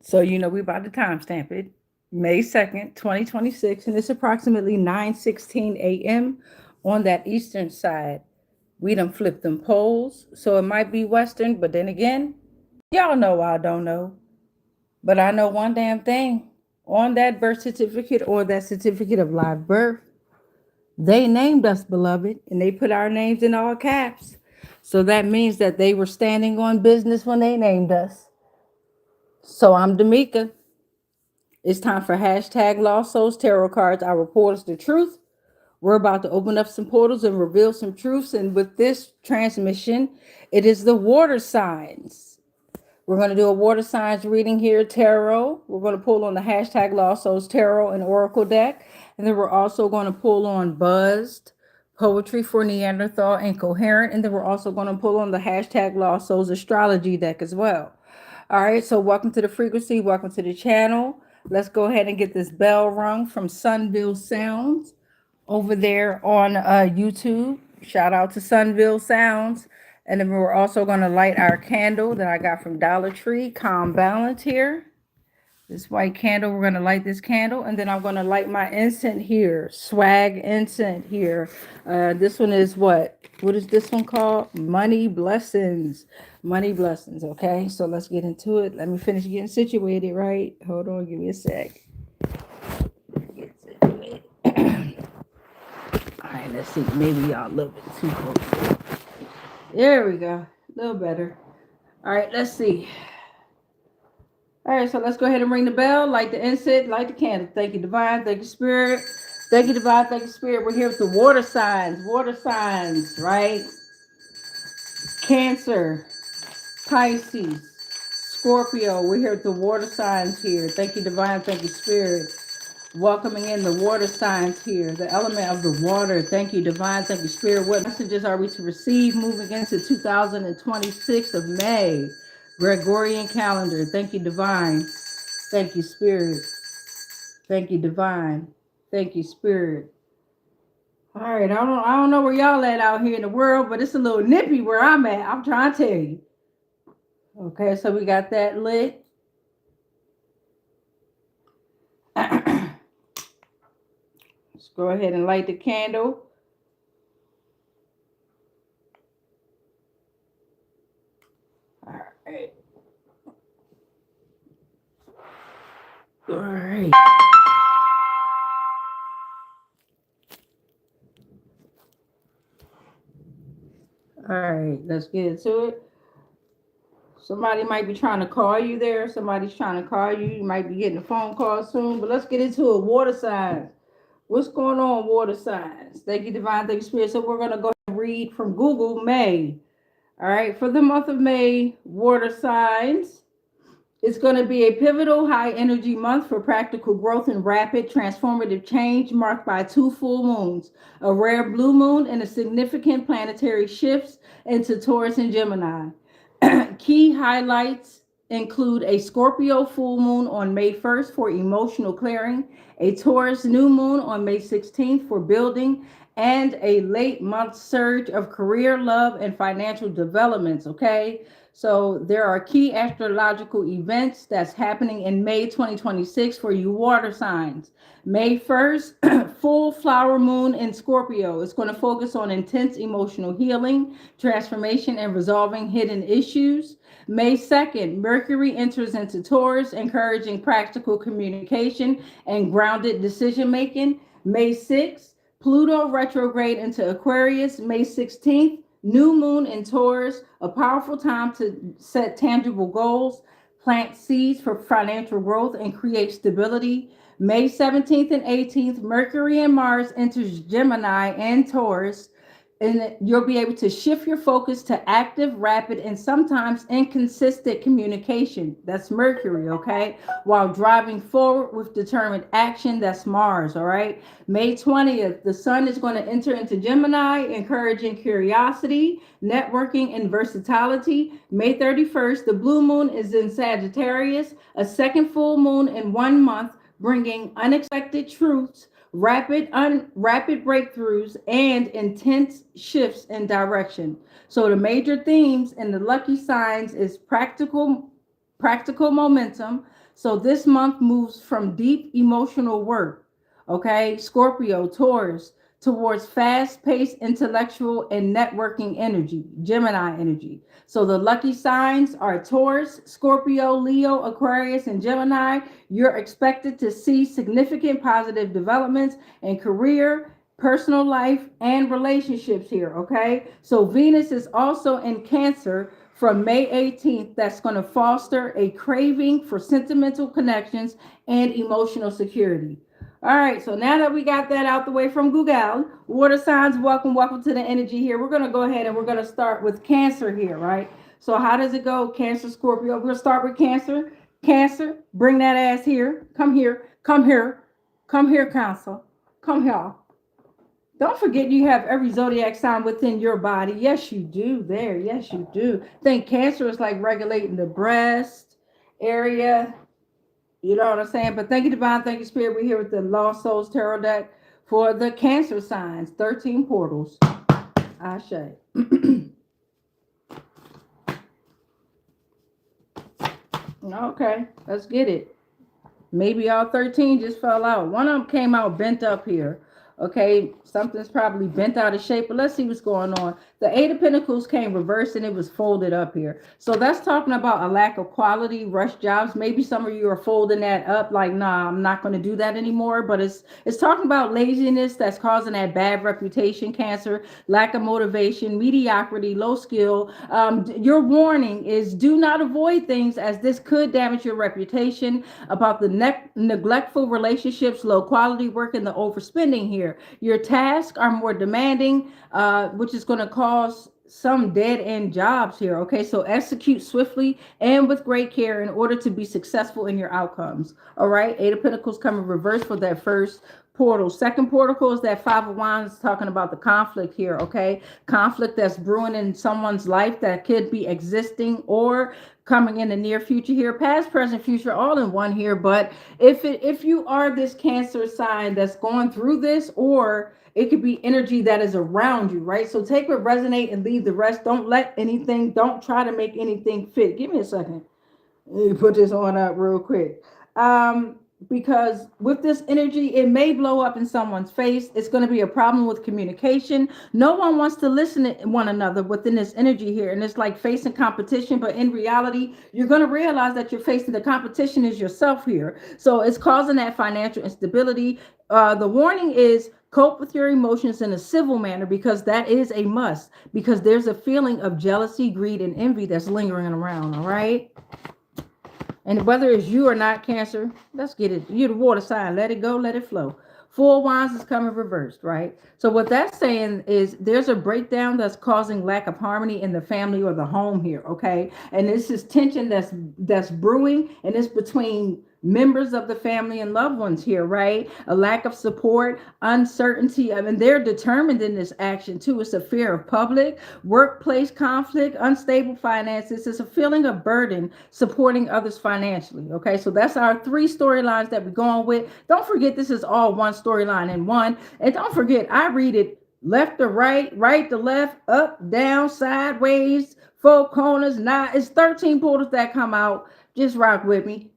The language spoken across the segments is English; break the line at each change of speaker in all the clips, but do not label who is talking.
So, we about to timestamp it. May 2nd, 2026, and it's approximately 9:16 a.m. on that eastern side. We done flipped them poles, so it might be western, but then again, y'all know I don't know. But I know one damn thing. On that birth certificate or that certificate of live birth, they named us, beloved, and they put our names in all caps. So that means that they were standing on business when they named us. So I'm D'Amica. It's time for hashtag Lost Souls Tarot Cards. Our report is the truth. We're about to open up some portals and reveal some truths. And with this transmission, it is the water signs. We're going to do a water signs reading here, tarot. We're going to pull on the hashtag Lost Souls Tarot and Oracle deck. And then we're also going to pull on Buzzed, Poetry for Neanderthal, and Coherent. And then we're also going to pull on the hashtag Lost Souls Astrology deck as well. All right, so welcome to the frequency. Welcome to the channel. Let's go ahead and get this bell rung from Sunville Sounds over there on YouTube. Shout out to Sunville Sounds. And then we're also going to light our candle that I got from Dollar Tree, Calm Balance here. This white candle, we're going to light this candle. And then I'm going to light my incense here, swag incense here. This one is what is this one called? Money Blessings. Money Blessings, okay? So let's get into it. Let me finish getting situated, right? Hold on, give me a sec. Get situated. All right, let's see. Maybe y'all a little bit too close. There we go. A little better. All right, let's see. All right, so let's go ahead and ring the bell, light the incense, light the candle. Thank you, Divine. Thank you, Spirit. Thank you, Divine. Thank you, Spirit. We're here with the water signs, right? Cancer, Pisces, Scorpio. We're here with the water signs here. Thank you, Divine. Thank you, Spirit. Welcoming in the water signs here, the element of the water. Thank you, Divine. Thank you, Spirit. What messages are we to receive moving into 2026 of May? Gregorian calendar. Thank you, Divine. Thank you, Spirit. Thank you, Divine. Thank you, Spirit. All right, I don't know where y'all at out here in the world, but it's a little nippy where I'm at. I'm trying to tell you. Okay, so we got that lit. Let's go ahead and light the candle. All right. All right. All right, let's get into it. Somebody might be trying to call you there. Somebody's trying to call you. You might be getting a phone call soon, but let's get into it. Water signs. What's going on, water signs? Thank you, Divine. Thank you, Spirit. So we're going to go and read from Google May. All right, for the month of May, water signs. It's going to be a pivotal high energy month for practical growth and rapid transformative change, marked by 2 full moons, a rare blue moon, and a significant planetary shifts into Taurus and Gemini. Key highlights include a Scorpio full moon on May 1st for emotional clearing, a Taurus new moon on May 16th for building, and a late month surge of career, love, and financial developments, okay? So there are key astrological events that's happening in May 2026 for you water signs. May 1st, full flower moon in Scorpio. It's going to focus on intense emotional healing, transformation, and resolving hidden issues. May 2nd, Mercury enters into Taurus, encouraging practical communication and grounded decision making. May 6th, Pluto retrograde into Aquarius. May 16th, new moon in Taurus, a powerful time to set tangible goals, plant seeds for financial growth, and create stability. May 17th and 18th, Mercury and Mars enters Gemini and Taurus, and you'll be able to shift your focus to active, rapid, and sometimes inconsistent communication. That's Mercury, okay? While driving forward with determined action. That's Mars, all right? May 20th, the sun is going to enter into Gemini, encouraging curiosity, networking, and versatility. May 31st, the blue moon is in Sagittarius, a second full moon in 1 month, bringing unexpected truths, rapid breakthroughs, and intense shifts in direction. So the major themes and the lucky signs is practical practical momentum. So this month moves from deep emotional work, okay, Scorpio, Taurus, towards fast-paced intellectual and networking energy, Gemini energy. So the lucky signs are Taurus, Scorpio, Leo, Aquarius, and Gemini. You're expected to see significant positive developments in career, personal life, and relationships here, okay? So Venus is also in Cancer from May 18th. That's going to foster a craving for sentimental connections and emotional security. All right, so now that we got that out the way from Google, water signs, welcome to the energy here. We're going to go ahead and we're going to start with Cancer here, right? So how does it go? Cancer, Scorpio. We're going to start with Cancer. Cancer, bring that ass here. Come here. Come here. Come here, Cancer. Come here. Don't forget you have every zodiac sign within your body. Yes, you do. There. Yes, you do. Think Cancer is like regulating the breast area. You know what I'm saying? But thank you, Divine. Thank you, Spirit. We're here with the Lost Souls Tarot deck for the Cancer signs. 13 portals. Ashe. Okay, let's get it. Maybe all 13 just fell out. One of them came out bent up here. Okay, something's probably bent out of shape, but let's see what's going on. The Eight of Pentacles came reversed and it was folded up here. So that's talking about a lack of quality, rush jobs. Maybe some of you are folding that up like, nah, I'm not going to do that anymore. But it's talking about laziness that's causing that bad reputation, Cancer, lack of motivation, mediocrity, low skill. Your warning is do not avoid things as this could damage your reputation, about the neglectful relationships, low quality work, and the overspending here. Your tasks are more demanding, which is going to cause some dead end jobs here. Okay, so execute swiftly and with great care in order to be successful in your outcomes. All right, Eight of Pentacles coming reverse for that first portal. Second portal is that Five of Wands, talking about the conflict here. Okay, conflict that's brewing in someone's life that could be existing or coming in the near future here, past, present, future, all in one here. But if you are this Cancer sign that's going through this, or it could be energy that is around you, right? So take what resonate and leave the rest. Don't don't try to make anything fit. Give me a second. Let me put this on up real quick. Because with this energy, it may blow up in someone's face. It's going to be a problem with communication. No one wants to listen to one another within this energy here. And it's like facing competition. But in reality, you're going to realize that you're facing the competition is yourself here. So it's causing that financial instability. The warning is cope with your emotions in a civil manner, because that is a must. Because there's a feeling of jealousy, greed, and envy that's lingering around. All right. And whether it's you or not, Cancer, let's get it. You're the water sign. Let it go. Let it flow. Four of Wands is coming reversed, right? So what that's saying is there's a breakdown that's causing lack of harmony in the family or the home here, okay? And this is tension that's brewing, and it's between members of the family and loved ones here, right? A lack of support, uncertainty. I mean, they're determined in this action too. It's a fear of public, workplace conflict, unstable finances. It's a feeling of burden supporting others financially. Okay, so that's our three storylines that we're going with. Don't forget, this is all one storyline in one. And don't forget, I read it left to right, right to left, up, down, sideways, four corners. Now it's 13 portals that come out. Just rock with me.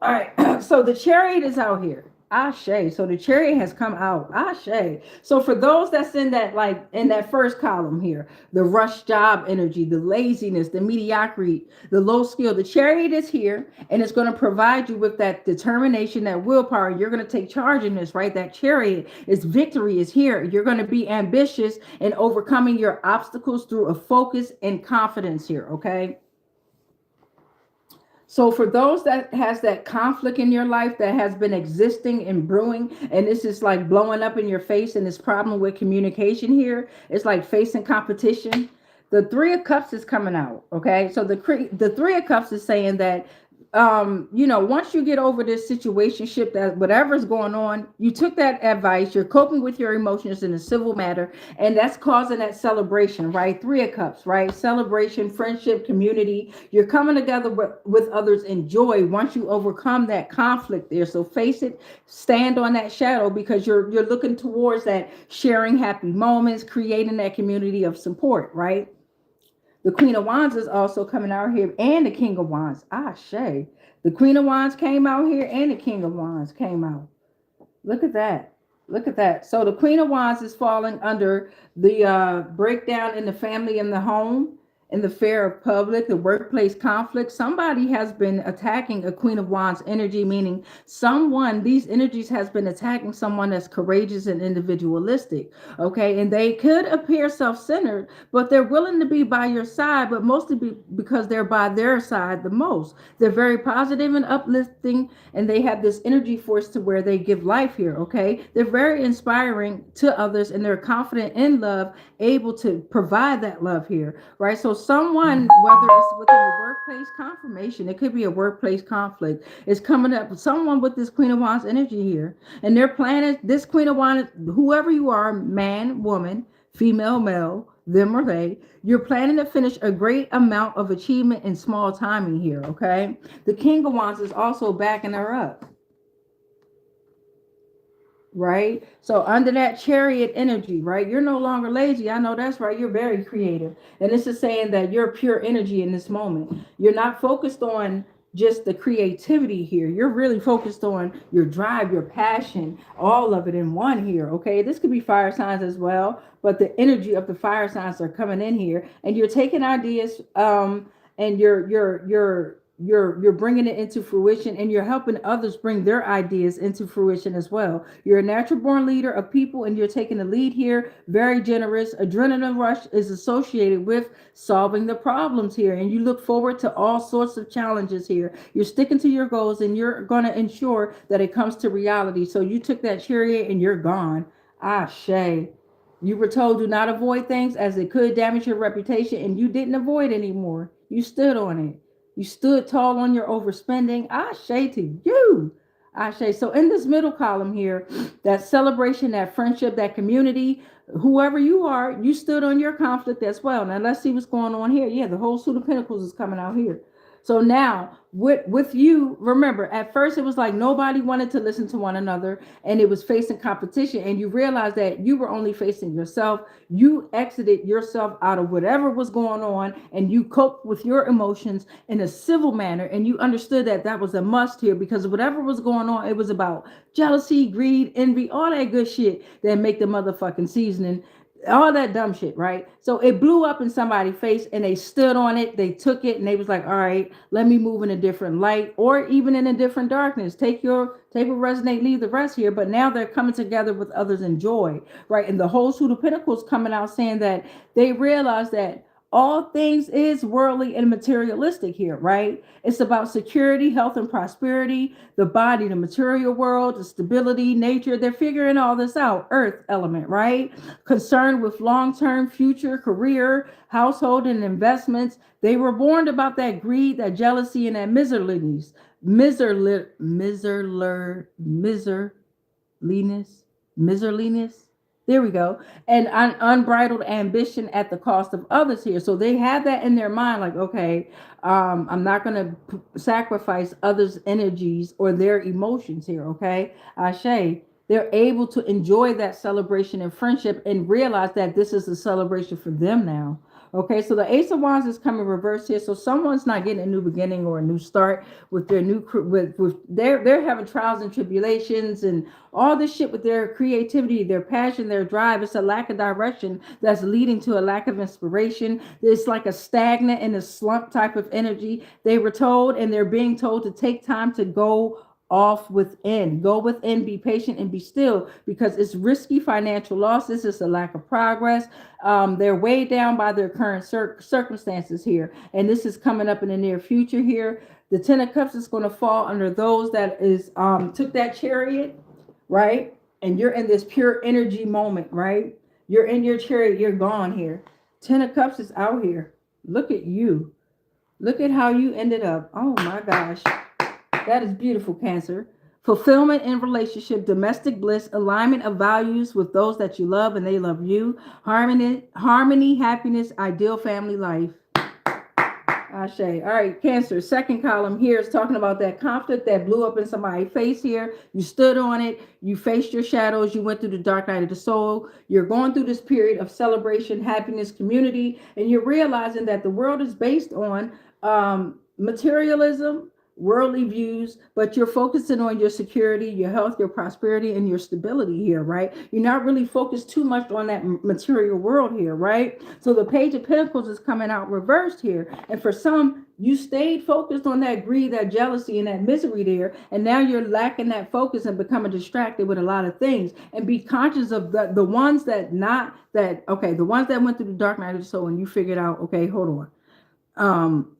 All right, so the Chariot is out here. Ashe. So the Chariot has come out. Ashe. So for those that's in that, like in that first column here, the rush job energy, the laziness, the mediocrity, the low skill, the Chariot is here, and it's going to provide you with that determination, that willpower. You're going to take charge in this, right? That Chariot is victory is here. You're going to be ambitious and overcoming your obstacles through a focus and confidence here. Okay. So for those that has that conflict in your life that has been existing and brewing, and this is like blowing up in your face, and this problem with communication here, it's like facing competition. The Three of Cups is coming out. Okay. So the Three of Cups is saying that, once you get over this situationship, that whatever's going on, you took that advice, you're coping with your emotions in a civil manner, and that's causing that celebration, right? Three of Cups, right? Celebration, friendship, community. You're coming together with others in joy once you overcome that conflict there. So face it, stand on that shadow, because you're looking towards that sharing happy moments, creating that community of support, right? The Queen of Wands is also coming out here, and the King of Wands. Ah, Shay. The Queen of Wands came out here, and the King of Wands came out. Look at that. Look at that. So the Queen of Wands is falling under the breakdown in the family and the home, in the fear of public, the workplace conflict. Somebody has been attacking a Queen of Wands energy, meaning someone, these energies has been attacking someone that's courageous and individualistic. Okay. And they could appear self-centered, but they're willing to be by your side, but mostly because they're by their side the most. They're very positive and uplifting, and they have this energy force to where they give life here. Okay. They're very inspiring to others, and they're confident in love, able to provide that love here, right? So someone, whether it's within the workplace confirmation, it could be a workplace conflict, is coming up with someone with this Queen of Wands energy here, and their plan is this Queen of Wands, whoever you are, man, woman, female, male, them or they, you're planning to finish a great amount of achievement in small timing here. Okay, the King of Wands is also backing her up, right? So under that Chariot energy, right, you're no longer lazy. I know that's right. You're very creative, and this is saying that you're pure energy in this moment. You're not focused on just the creativity here. You're really focused on your drive, your passion, all of it in one here. Okay, this could be fire signs as well, but the energy of the fire signs are coming in here, and you're taking ideas and you're bringing it into fruition, and you're helping others bring their ideas into fruition as well. You're a natural born leader of people, and you're taking the lead here. Very generous. Adrenaline rush is associated with solving the problems here, and you look forward to all sorts of challenges here. You're sticking to your goals, and you're going to ensure that it comes to reality. So you took that Chariot and you're gone. Ah, Shay. You were told do not avoid things as it could damage your reputation, and you didn't avoid anymore. You stood on it. You stood tall on your overspending. Ashe to you. Ashe. So in this middle column here, that celebration, that friendship, that community, whoever you are, you stood on your conflict as well. Now let's see what's going on here. Yeah, the whole suit of pentacles is coming out here. So now with you, remember, at first it was like nobody wanted to listen to one another, and it was facing competition, and you realized that you were only facing yourself. You exited yourself out of whatever was going on, and you coped with your emotions in a civil manner, and you understood that that was a must here, because whatever was going on, it was about jealousy, greed, envy, all that good shit that make the motherfucking seasoning, all that dumb shit, right? So it blew up in somebody's face, and they stood on it, they took it, and they was like, all right, let me move in a different light, or even in a different darkness. Take what resonate, leave the rest here. But now they're coming together with others in joy, right? And the whole suit of pentacles coming out saying that they realize that all things is worldly and materialistic here, right? It's about security, health, and prosperity, the body, the material world, the stability, nature. They're figuring all this out. Earth element, right? Concerned with long-term future, career, household, and investments. They were warned about that greed, that jealousy, and that miserliness. Miserliness. There we go. And unbridled ambition at the cost of others here. So they have that in their mind, like, okay, I'm not going to sacrifice others' energies or their emotions here. Okay. Ashe, they're able to enjoy that celebration and friendship and realize that this is a celebration for them now. Okay, so the Ace of Wands is coming reverse here. So someone's not getting a new beginning or a new start with their new they're having trials and tribulations and all this shit with their creativity, their passion, their drive. It's a lack of direction that's leading to a lack of inspiration. It's like a stagnant and a slump type of energy. They were told, and they're being told, to take time to go within, be patient and be still, because it's risky financial loss. This is a lack of progress. They're weighed down by their current circumstances here, and this is coming up in the near future here. The 10 of Cups is going to fall under those that is took that Chariot, right? And you're in this pure energy moment, right? You're in your Chariot, you're gone here. 10 of Cups is out here. Look at you. Look at how you ended up. Oh my gosh. That is beautiful, Cancer. Fulfillment in relationship, domestic bliss, alignment of values with those that you love and they love you, harmony, happiness, ideal family life. Ashe. All right, Cancer. Second column here is talking about that conflict that blew up in somebody's face here. You stood on it. You faced your shadows. You went through the dark night of the soul. You're going through this period of celebration, happiness, community, and you're realizing that the world is based on materialism, worldly views, but you're focusing on your security, your health, your prosperity, and your stability here, right? You're not really focused too much on that material world here, right? So the Page of Pentacles is coming out reversed here. And for some, you stayed focused on that greed, that jealousy, and that misery there. And now you're lacking that focus and becoming distracted with a lot of things. And be conscious of the ones that not that, okay, the ones that went through the dark night of the soul and you figured out, okay, hold on.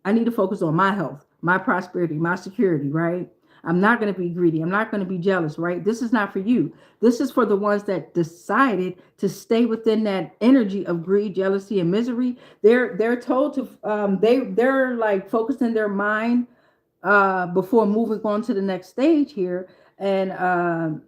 I need to focus on my health, my prosperity, my security, right? I'm not going to be greedy. I'm not going to be jealous, right? This is not for you. This is for the ones that decided to stay within that energy of greed, jealousy, and misery. They're told to they're like focusing their mind before moving on to the next stage here, and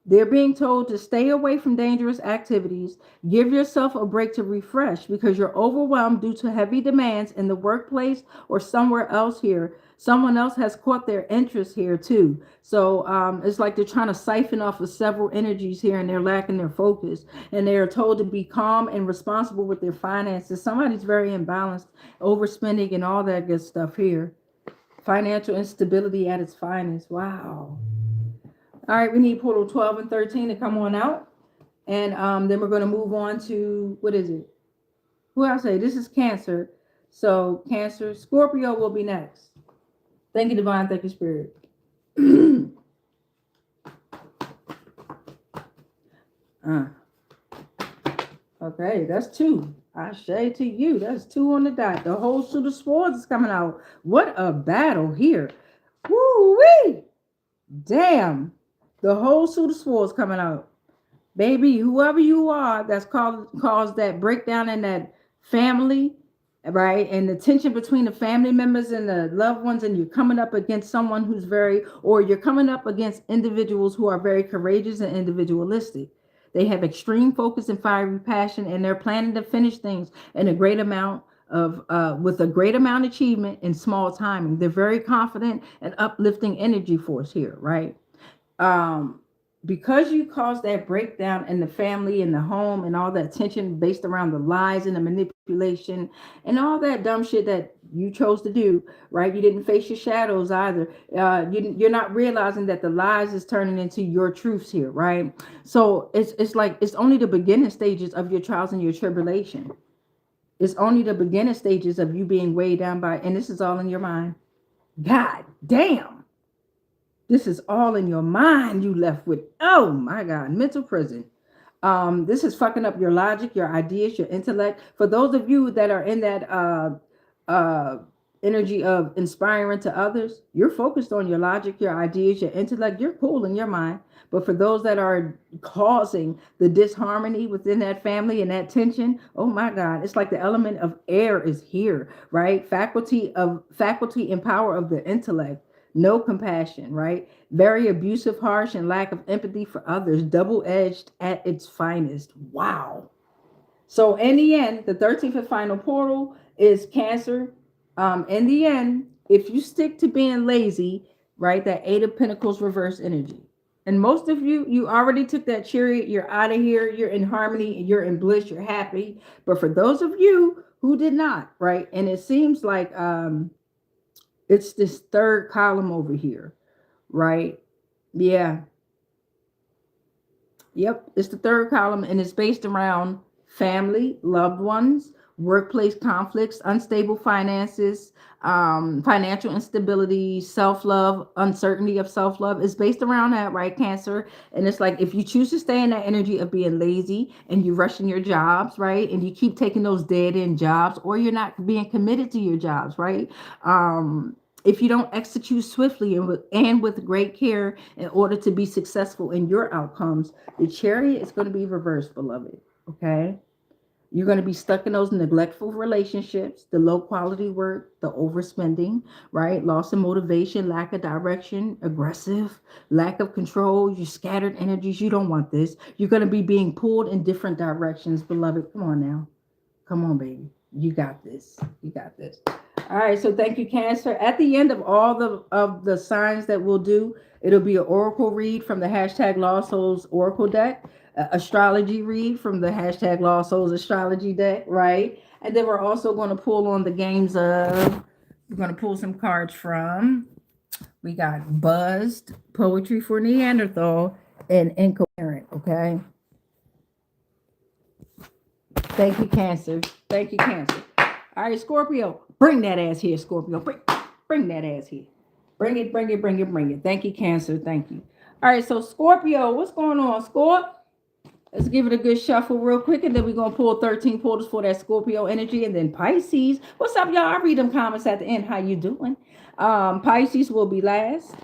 they're being told to stay away from dangerous activities. Give yourself a break to refresh because you're overwhelmed due to heavy demands in the workplace or somewhere else here. Someone else has caught their interest here too. So it's like they're trying to siphon off of several energies here and they're lacking their focus. And they're told to be calm and responsible with their finances. Somebody's very imbalanced, overspending and all that good stuff here. Financial instability at its finest. Wow. All right, we need portal 12 and 13 to come on out. And then we're going to move on to, what is it? Who I say? This is Cancer. So Cancer, Scorpio will be next. Thank you, Divine. Thank you, Spirit. Okay, that's 2. I shade to you. That's 2 on the dot. The whole suit of swords is coming out. What a battle here. Woo-wee! Damn. The whole suit of swords coming out. Baby, whoever you are that's caused that breakdown in that family, right? And the tension between the family members and the loved ones, and you're coming up against someone who's you're coming up against individuals who are very courageous and individualistic. They have extreme focus and fiery passion, and they're planning to finish things in a great amount with a great amount of achievement in small timing. They're very confident and uplifting energy force here, right? Because you caused that breakdown in the family and the home and all that tension based around the lies and the manipulation and all that dumb shit that you chose to do, right? You didn't face your shadows either. You're not realizing that the lies is turning into your truths here, right? So it's like it's only the beginning stages of your trials and your tribulation. It's only the beginning stages of you being weighed down by, and this is all in your mind. God damn. This is all in your mind you left with. Oh my God, mental prison. This is fucking up your logic, your ideas, your intellect. For those of you that are in that energy of inspiring to others, you're focused on your logic, your ideas, your intellect. You're cool in your mind. But for those that are causing the disharmony within that family and that tension, oh my God, it's like the element of air is here, right? Faculty and power of the intellect. No compassion, right? Very abusive, harsh, and lack of empathy for others. Double-edged at its finest. Wow. So in the end, the 13th and final portal is Cancer. In the end, if you stick to being lazy, right, that 8 of Pentacles reverse energy. And most of you already took that chariot. You're out of here. You're in harmony. You're in bliss. You're happy. But for those of you who did not, right, and it seems like it's this third column over here, right? Yeah. Yep, it's the third column, and it's based around family, loved ones, workplace conflicts, unstable finances, financial instability, self-love, uncertainty of self-love. It's based around that, right, Cancer? And it's like if you choose to stay in that energy of being lazy and you're rushing your jobs, right, and you keep taking those dead-end jobs, or you're not being committed to your jobs, right? If you don't execute swiftly and with great care in order to be successful in your outcomes, the chariot is going to be reversed, beloved. Okay? You're going to be stuck in those neglectful relationships, the low quality work, the overspending, right? Loss of motivation, lack of direction, aggressive, lack of control, you scattered energies. You don't want this. You're going to be being pulled in different directions, beloved. Come on now. Come on, baby. You got this. You got this. All right, so thank you, Cancer. At the end of all the signs that we'll do, it'll be an oracle read from the hashtag Lost Souls Oracle deck, astrology read from the hashtag Lost Souls Astrology deck, right? And then we're also going to pull on the games of. We're going to pull some cards from. We got Buzzed, Poetry for Neanderthal, and Incoherent. Okay. Thank you, Cancer. Thank you, Cancer. All right, Scorpio, bring that ass here, Scorpio. Bring that ass here. Bring it, bring it, bring it, bring it. Thank you, Cancer. Thank you. All right, so Scorpio, what's going on, Scorp? Let's give it a good shuffle real quick, and then we're gonna pull 13 portals for that Scorpio energy, and then Pisces. What's up, y'all? I read them comments at the end. How you doing? Pisces will be last,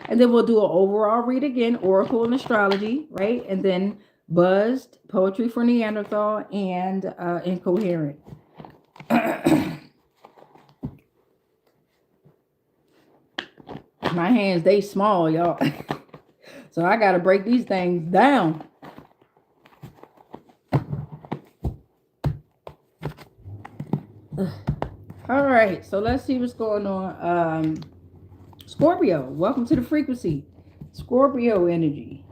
and then we'll do an overall read again, Oracle and Astrology, right? And then Buzzed, Poetry for Neanderthal, and Incoherent. My hands, they small, y'all. So I gotta break these things down. All right, so let's see what's going on. Scorpio, welcome to the frequency. Scorpio energy.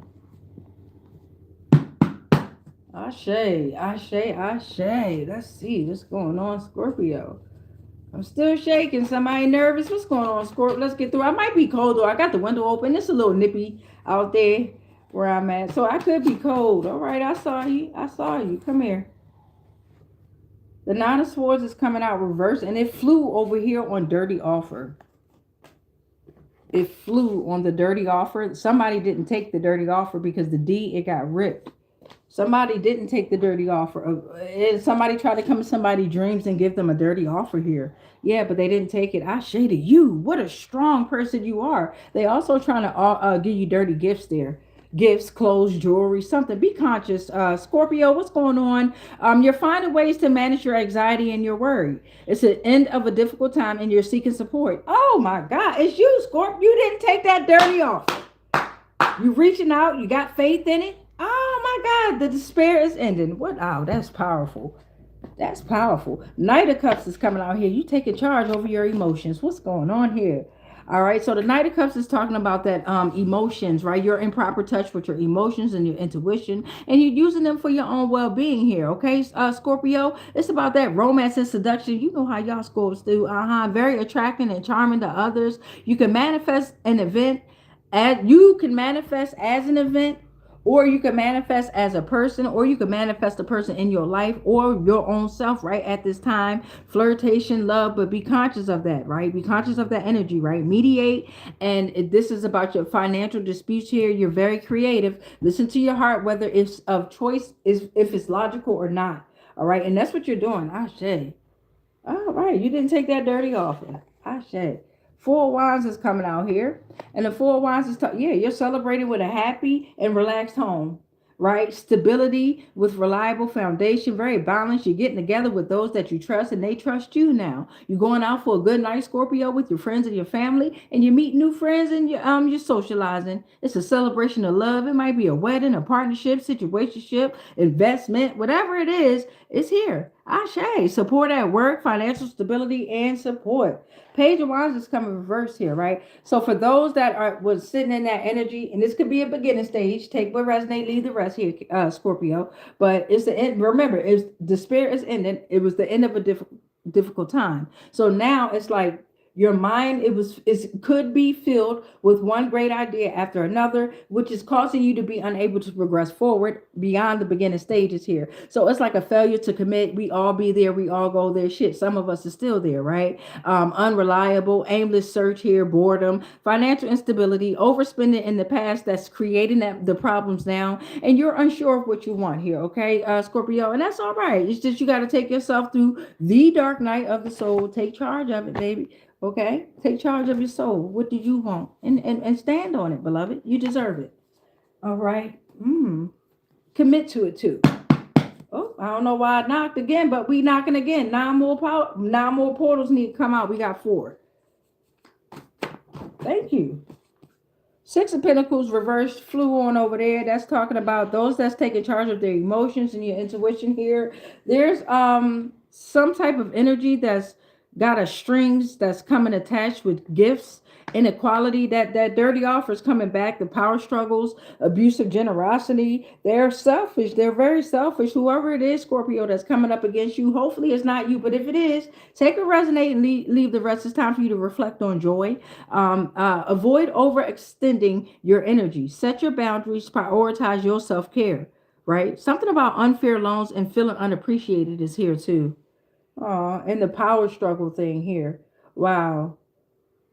Ashe, ashe, ashe. Let's see what's going on, Scorpio. I'm still shaking. Somebody nervous? What's going on, Scorpio? Let's get through. I might be cold though. I got the window open. It's a little nippy out there where I'm at, so I could be cold. All right, I saw you. I saw you. Come here. The Nine of Swords is coming out reverse, and it flew over here on Dirty Offer. It flew on the Dirty Offer. Somebody didn't take the Dirty Offer because the D, it got ripped. Somebody didn't take the dirty offer. Somebody tried to come to somebody's dreams and give them a dirty offer here. Yeah, but they didn't take it. I shaded you. What a strong person you are. They also trying to give you dirty gifts there. Gifts, clothes, jewelry, something. Be conscious. Scorpio, what's going on? You're finding ways to manage your anxiety and your worry. It's the end of a difficult time and you're seeking support. Oh my God, it's you, Scorpio. You didn't take that dirty offer. You reaching out. You got faith in it. Oh my God, the despair is ending. What? Oh, that's powerful. That's powerful. Knight of Cups is coming out here. You taking charge over your emotions. What's going on here? All right, so the Knight of Cups is talking about that emotions, right? You're in proper touch with your emotions and your intuition, and you're using them for your own well-being here, okay? Scorpio, it's about that romance and seduction. You know how y'all Scorpios do. Very attracting and charming to others. You can manifest an event, you can manifest as an event, or you can manifest as a person, or you can manifest a person in your life or your own self, right? At this time, flirtation, love, but be conscious of that, right? Be conscious of that energy, right? Mediate. And this is about your financial disputes here. You're very creative. Listen to your heart, whether it's of choice, if it's logical or not. All right. And that's what you're doing. Ashe. All right. You didn't take that dirty offer. Ashe. Four of Wands is coming out here. And the Four of Wands is, you're celebrating with a happy and relaxed home, right? Stability with reliable foundation, very balanced. You're getting together with those that you trust and they trust you now. You're going out for a good night, Scorpio, with your friends and your family, and you meet new friends and you're socializing. It's a celebration of love. It might be a wedding, a partnership, situationship, investment, whatever it is, it's here. Ashe. Support at work, financial stability, and support. Page of Wands is coming reverse here, right? So for those that was sitting in that energy, and this could be a beginning stage, take what resonate, leave the rest here, Scorpio. But it's the end. Remember, it's the spirit is ending. It was the end of a difficult time. So now it's like your mind, it could be filled with one great idea after another, which is causing you to be unable to progress forward beyond the beginning stages here. So it's like a failure to commit. We all be there. We all go there. Shit, some of us are still there, right? Unreliable, aimless search here, boredom, financial instability, overspending in the past that's creating the problems now. And you're unsure of what you want here, okay, Scorpio? And that's all right. It's just you got to take yourself through the dark night of the soul. Take charge of it, baby. Okay, take charge of your soul. What do you want? And stand on it, beloved. You deserve it. All right. Commit to it too. Oh, I don't know why I knocked again, but we knocking again. 9 more portals need to come out. We got 4. Thank you. 6 of Pentacles reversed, flew on over there. That's talking about those that's taking charge of their emotions and your intuition here. There's some type of energy that's got a strings that's coming attached with gifts, inequality, that dirty offer is coming back, the power struggles, abusive generosity. They're selfish. They're very selfish. Whoever it is, Scorpio, that's coming up against you, hopefully it's not you, but if it is, take a resonate and leave the rest. It's time for you to reflect on joy. Avoid overextending your energy. Set your boundaries. Prioritize your self-care, right? Something about unfair loans and feeling unappreciated is here too. And the power struggle thing here. Wow.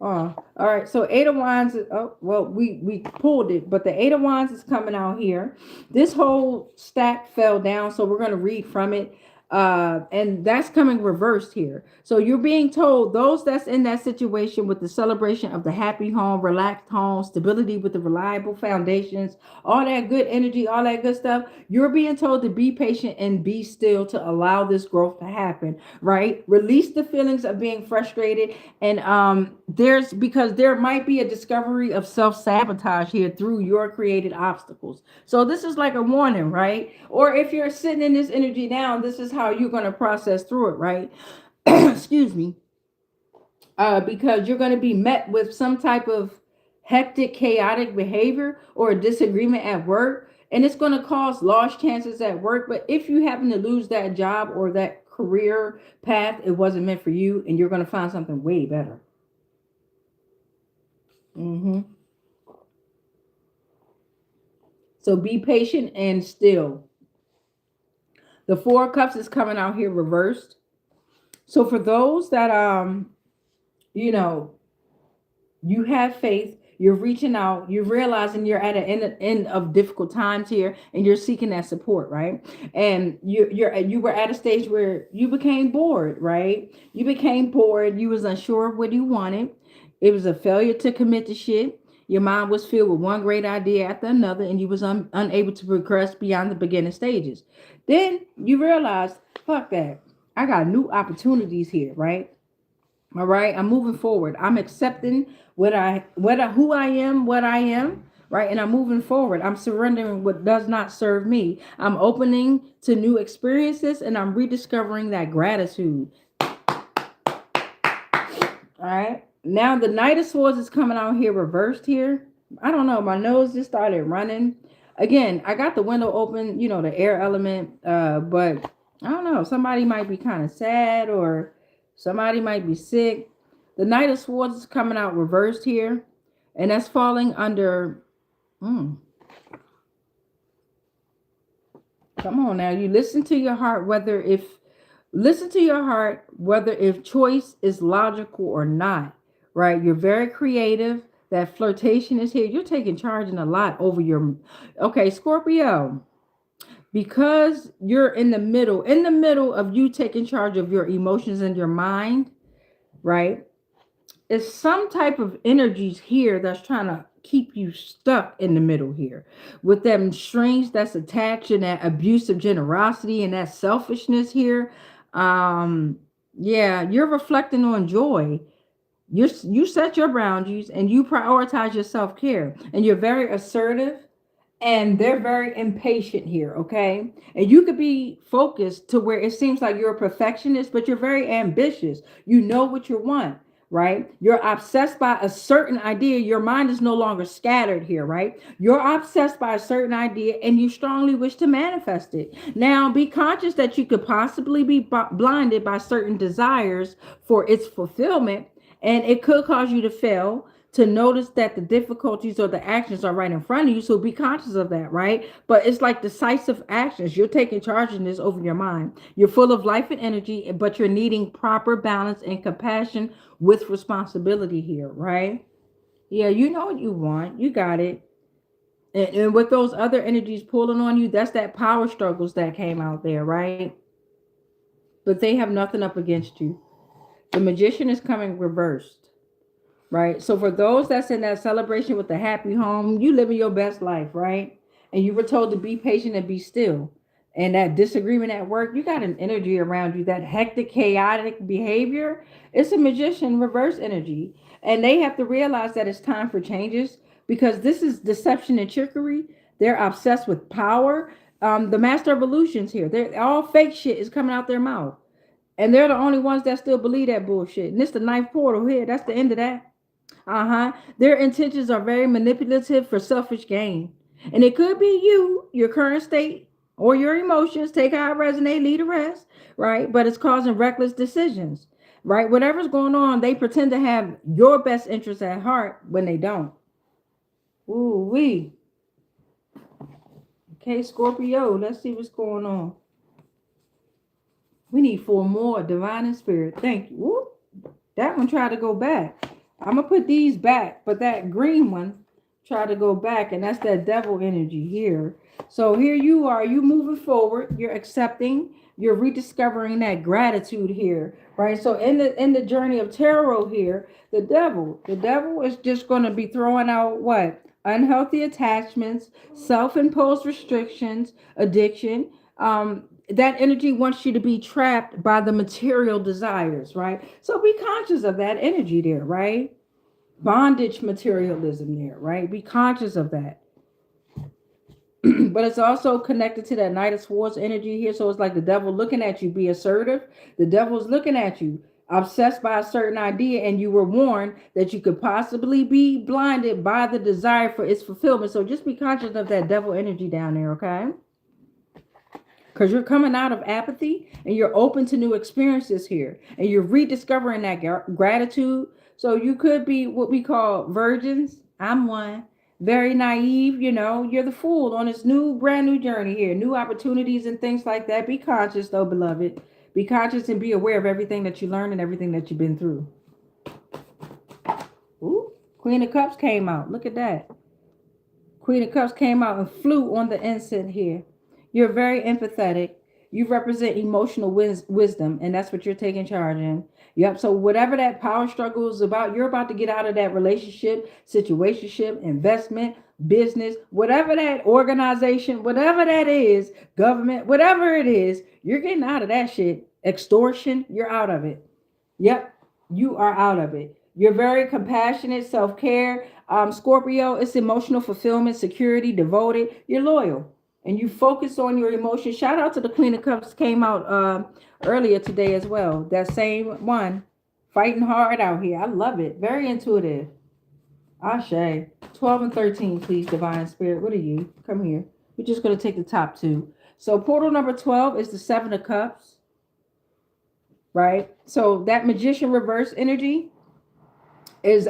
All right. So Eight of Wands. Oh, well, we pulled it, but the Eight of Wands is coming out here. This whole stack fell down, so we're gonna read from it. And that's coming reversed here. So you're being told those that's in that situation with the celebration of the happy home, relaxed home, stability with the reliable foundations, all that good energy, all that good stuff. You're being told to be patient and be still to allow this growth to happen, right? Release the feelings of being frustrated. And there's because there might be a discovery of self-sabotage here through your created obstacles. So this is like a warning, right? Or if you're sitting in this energy now, this is how you're going to process through it, right? Excuse me. Because you're going to be met with some type of hectic, chaotic behavior or a disagreement at work, and it's going to cause lost chances at work. But if you happen to lose that job or that career path, it wasn't meant for you, and you're going to find something way better. So be patient and still. The Four of Cups is coming out here reversed. So for those that you know, you have faith, you're reaching out, you're realizing you're at an end of difficult times here, and you're seeking that support, right? And you were at a stage where you became bored, right? You became bored, you was unsure of what you wanted. It was a failure to commit to shit. Your mind was filled with one great idea after another, and you was unable to progress beyond the beginning stages. Then you realized, fuck that. I got new opportunities here, right? All right, I'm moving forward. I'm accepting who I am, what I am, right? And I'm moving forward. I'm surrendering what does not serve me. I'm opening to new experiences, and I'm rediscovering that gratitude. All right. Now the Knight of Swords is coming out here reversed here. I don't know. My nose just started running. Again, I got the window open, the air element. But I don't know. Somebody might be kind of sad, or somebody might be sick. The Knight of Swords is coming out reversed here. And that's falling under. Come on now. You listen to your heart, listen to your heart, whether if choice is logical or not, right? You're very creative. That flirtation is here. You're taking charge in a lot over your, okay, Scorpio, because you're in the middle of you taking charge of your emotions and your mind, right? It's some type of energies here that's trying to keep you stuck in the middle here with them strings that's attached and that abusive generosity and that selfishness here. Yeah, you're reflecting on joy. You set your boundaries and you prioritize your self-care, and you're very assertive, and they're very impatient here, okay? And you could be focused to where it seems like you're a perfectionist, but you're very ambitious. You know what you want, right? You're obsessed by a certain idea. Your mind is no longer scattered here, right? You're obsessed by a certain idea and you strongly wish to manifest it. Now, be conscious that you could possibly be blinded by certain desires for its fulfillment, and it could cause you to fail to notice that the difficulties or the actions are right in front of you. So be conscious of that, right? But it's like decisive actions. You're taking charge in this over your mind. You're full of life and energy, but you're needing proper balance and compassion with responsibility here, right? Yeah, you know what you want. You got it. And with those other energies pulling on you, that's that power struggles that came out there, right? But they have nothing up against you. The Magician is coming reversed. Right. So for those that's in that celebration with the happy home, you living your best life, right? And you were told to be patient and be still. And that disagreement at work, you got an energy around you, that hectic, chaotic behavior. It's a Magician reverse energy. And they have to realize that it's time for changes, because this is deception and trickery. They're obsessed with power. The Master of Illusions here. They're all fake shit is coming out their mouth. And they're the only ones that still believe that bullshit. And this the ninth portal here. That's the end of that. Their intentions are very manipulative for selfish gain. And it could be you, your current state, or your emotions. Take how it resonate, leave the rest, right? But it's causing reckless decisions, right? Whatever's going on, they pretend to have your best interests at heart when they don't. Ooh, wee. Okay, Scorpio, let's see what's going on. We need 4 more. Divine and spirit. Thank you. Whoop. That one tried to go back. I'm going to put these back, but that green one tried to go back, and that's that devil energy here. So here you are. You moving forward. You're accepting. You're rediscovering that gratitude here, right? So in the journey of tarot here, the devil is just going to be throwing out what? Unhealthy attachments, self-imposed restrictions, addiction. That energy wants you to be trapped by the material desires, right? So be conscious of that energy there, right? Bondage materialism there, right? Be conscious of that. But it's also connected to that Knight of Swords energy here. So it's like the devil looking at you, be assertive. The devil's looking at you, obsessed by a certain idea, and you were warned that you could possibly be blinded by the desire for its fulfillment. So just be conscious of that devil energy down there, okay? Because you're coming out of apathy and you're open to new experiences here. And you're rediscovering that gratitude. So you could be what we call virgins. I'm one. Very naive, you're the fool on this brand new journey here. New opportunities and things like that. Be conscious though, beloved. Be conscious and be aware of everything that you learned and everything that you've been through. Ooh, Queen of Cups came out. Look at that. Queen of Cups came out and flew on the ensign here. You're very empathetic. You represent emotional wisdom, and that's what you're taking charge in. Yep. So whatever that power struggle is about, you're about to get out of that relationship, situationship, investment, business, whatever that organization, whatever that is, government, whatever it is, you're getting out of that shit. Extortion, you're out of it. Yep. You are out of it. You're very compassionate, self-care. Scorpio, it's emotional fulfillment, security, devoted. You're loyal. And you focus on your emotions. Shout out to the Queen of Cups, came out earlier today as well. That same one, fighting hard out here. I love it. Very intuitive. Ashe. 12 and 13, please, Divine Spirit. What are you? Come here. We're just going to take the top 2. So portal number 12 is the 7 of Cups. Right? So that Magician reverse energy is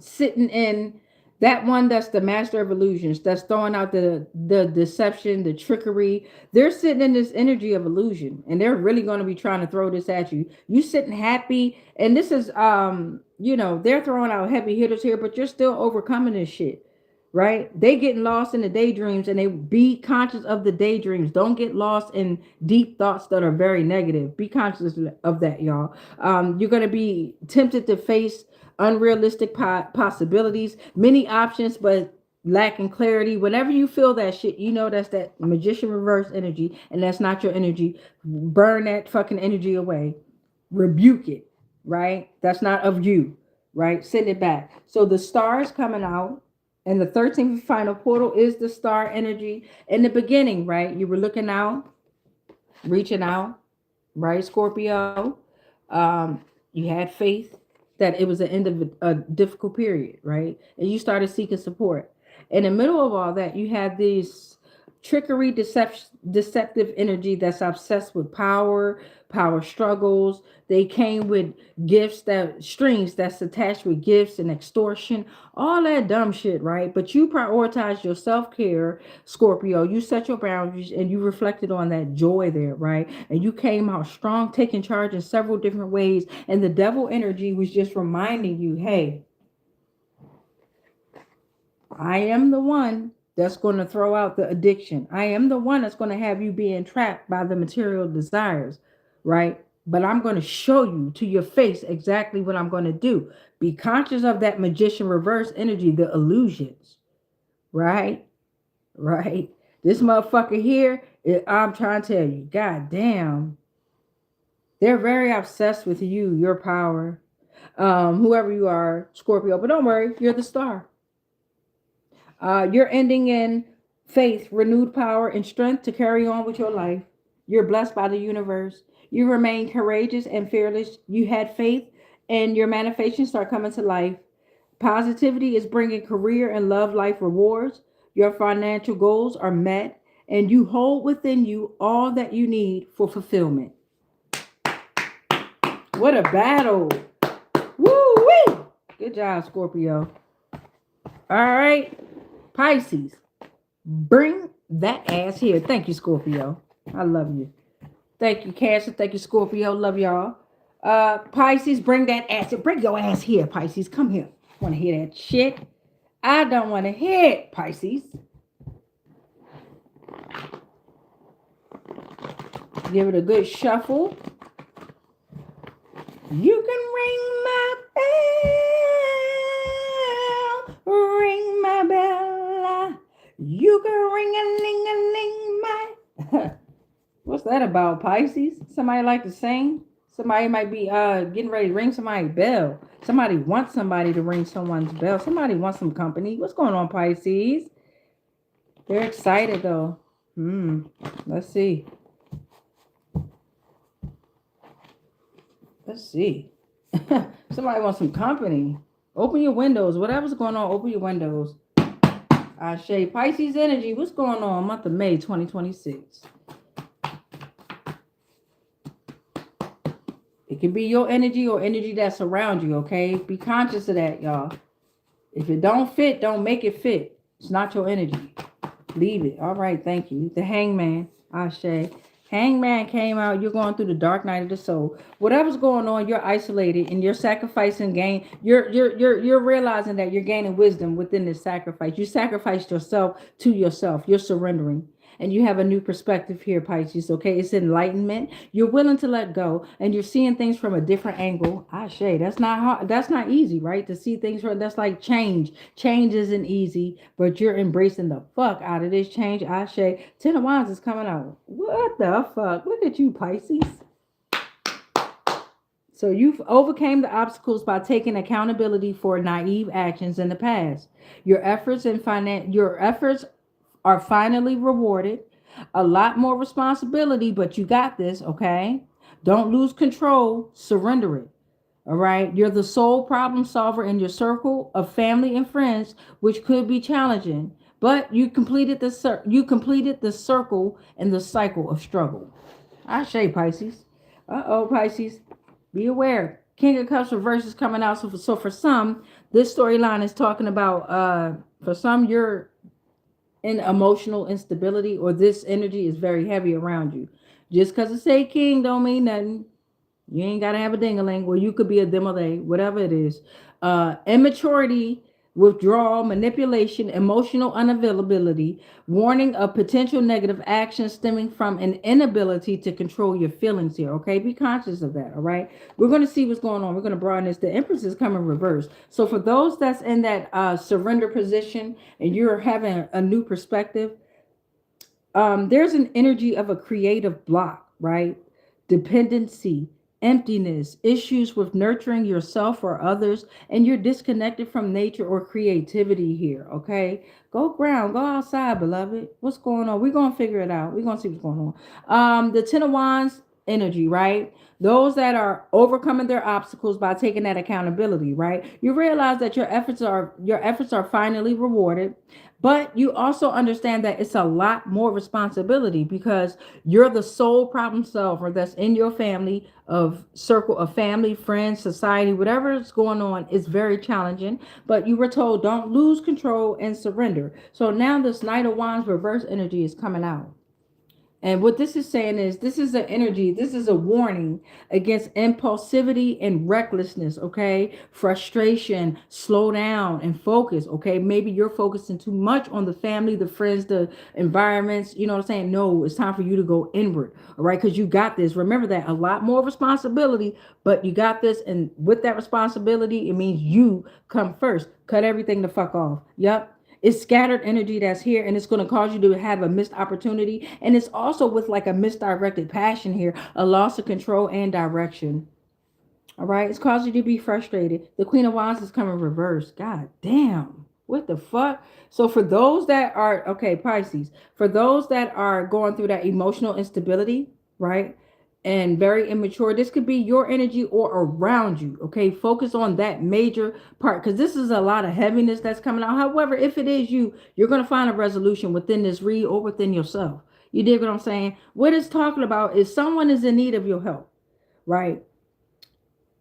sitting in that one. That's the master of illusions, that's throwing out the deception, the trickery. They're sitting in this energy of illusion, and they're really going to be trying to throw this at you. You sitting happy, and this is they're throwing out heavy hitters here, but you're still overcoming this shit, right? They getting lost in the daydreams, and they be conscious of the daydreams. Don't get lost in deep thoughts that are very negative. Be conscious of that, y'all. You're going to be tempted to face unrealistic possibilities, many options, but lacking clarity. Whenever you feel that shit, that's that Magician reverse energy, and that's not your energy. Burn that fucking energy away. Rebuke it, right? That's not of you, right? Send it back. So the star is coming out, and the 13th final portal is the star energy. In the beginning, right? You were looking out, reaching out, right, Scorpio? You had faith that it was the end of a difficult period, right? And you started seeking support. In the middle of all that, you had this trickery, deceptive energy that's obsessed with power struggles. They came with strings that's attached with gifts and extortion, all that dumb shit, right? But you prioritize your self-care, Scorpio. You set your boundaries, and you reflected on that joy there, right? And you came out strong, taking charge in several different ways. And the devil energy was just reminding you, hey, I am the one that's going to throw out the addiction. I am the one that's going to have you being trapped by the material desires, right? But I'm going to show you to your face exactly what I'm going to do. Be conscious of that Magician reverse energy, the illusions, right? Right? This motherfucker here, I'm trying to tell you, god damn, they're very obsessed with you, your power, whoever you are, Scorpio. But don't worry, you're the star. You're ending in faith, renewed power, and strength to carry on with your life. You're blessed by the universe. You remain courageous and fearless. You had faith, and your manifestations start coming to life. Positivity is bringing career and love life rewards. Your financial goals are met, and you hold within you all that you need for fulfillment. What a battle! Woo wee! Good job, Scorpio. All right, Pisces, bring that ass here. Thank you, Scorpio. I love you. Thank you, Cancer. Thank you, Scorpio. Love y'all. Pisces, bring that ass. Bring your ass here, Pisces. Come here. Want to hear that shit? I don't want to hear it, Pisces. Give it a good shuffle. You can ring my bell, ring my bell. You can ring-a-ling-a-ling my. What's that about, Pisces? Somebody like to sing? Somebody might be getting ready to ring somebody's bell. Somebody wants somebody to ring someone's bell. Somebody wants some company. What's going on, Pisces? They're excited though. Let's see. Let's see. Somebody wants some company. Open your windows. Whatever's going on, open your windows. Ashe, Pisces energy. What's going on? Month of May 2026. It can be your energy or energy that's around you, okay? Be conscious of that, y'all. If it don't fit, don't make it fit. It's not your energy. Leave it. All right, thank you. The Hangman. Ashe. Hangman came out. You're going through the dark night of the soul. Whatever's going on, you're isolated and you're sacrificing gain. You're realizing that you're gaining wisdom within this sacrifice. You sacrificed yourself to yourself. You're surrendering. And you have a new perspective here, Pisces, okay? It's enlightenment. You're willing to let go, and you're seeing things from a different angle. Ashe, that's not hard. That's not easy, right? To see things from, that's like change. Change isn't easy, but you're embracing the fuck out of this change. Ashe, Ten of Wands is coming out. What the fuck? Look at you, Pisces. So you've overcame the obstacles by taking accountability for naive actions in the past. Your efforts are finally rewarded. A lot more responsibility, but you got this, okay? Don't lose control. Surrender it. All right. You're the sole problem solver in your circle of family and friends, which could be challenging, but you completed the circle and the cycle of struggle. Ashe, Pisces. Pisces. Be aware. King of Cups reverse is coming out. So for some, this storyline is talking about for some you're in emotional instability, or this energy is very heavy around you. Just because it say king don't mean nothing. You ain't got to have a ding-a-ling, or you could be a demole, whatever it is. Immaturity, withdrawal, manipulation, emotional unavailability, warning of potential negative action stemming from an inability to control your feelings here, okay? Be conscious of that, all right? We're going to see what's going on. We're going to broaden this. The Empress is coming reverse. So for those that's in that surrender position and you're having a new perspective, there's an energy of a creative block, right? Dependency, emptiness, issues with nurturing yourself or others, and you're disconnected from nature or creativity here, okay? Go ground, go outside, beloved. What's going on? We're going to figure it out. We're going to see what's going on. The Ten of Wands energy, right? Those that are overcoming their obstacles by taking that accountability, right? You realize that your efforts are finally rewarded. But you also understand that it's a lot more responsibility because you're the sole problem solver that's in your family of circle of family, friends, society, whatever is going on is very challenging. But you were told don't lose control and surrender. So now this Knight of Wands reverse energy is coming out. And what this is saying is this is an energy, this is a warning against impulsivity and recklessness, okay? Frustration, slow down and focus, okay? Maybe you're focusing too much on the family, the friends, the environments, you know what I'm saying? No, it's time for you to go inward, all right? Because you got this. Remember that a lot more responsibility, but you got this. And with that responsibility, it means you come first. Cut everything the fuck off. Yep. It's scattered energy that's here, and it's going to cause you to have a missed opportunity. And it's also with like a misdirected passion here, a loss of control and direction. All right. It's causing you to be frustrated. The Queen of Wands is coming reverse. God damn. What the fuck? So for those that are, okay, Pisces, for those that are going through that emotional instability, right? and very immature. This could be your energy or around you. Okay, focus on that major part, because this is a lot of heaviness that's coming out. However, if it is you, you're going to find a resolution within this read or within yourself. You dig what I'm saying? What it's talking about is someone is in need of your help, right?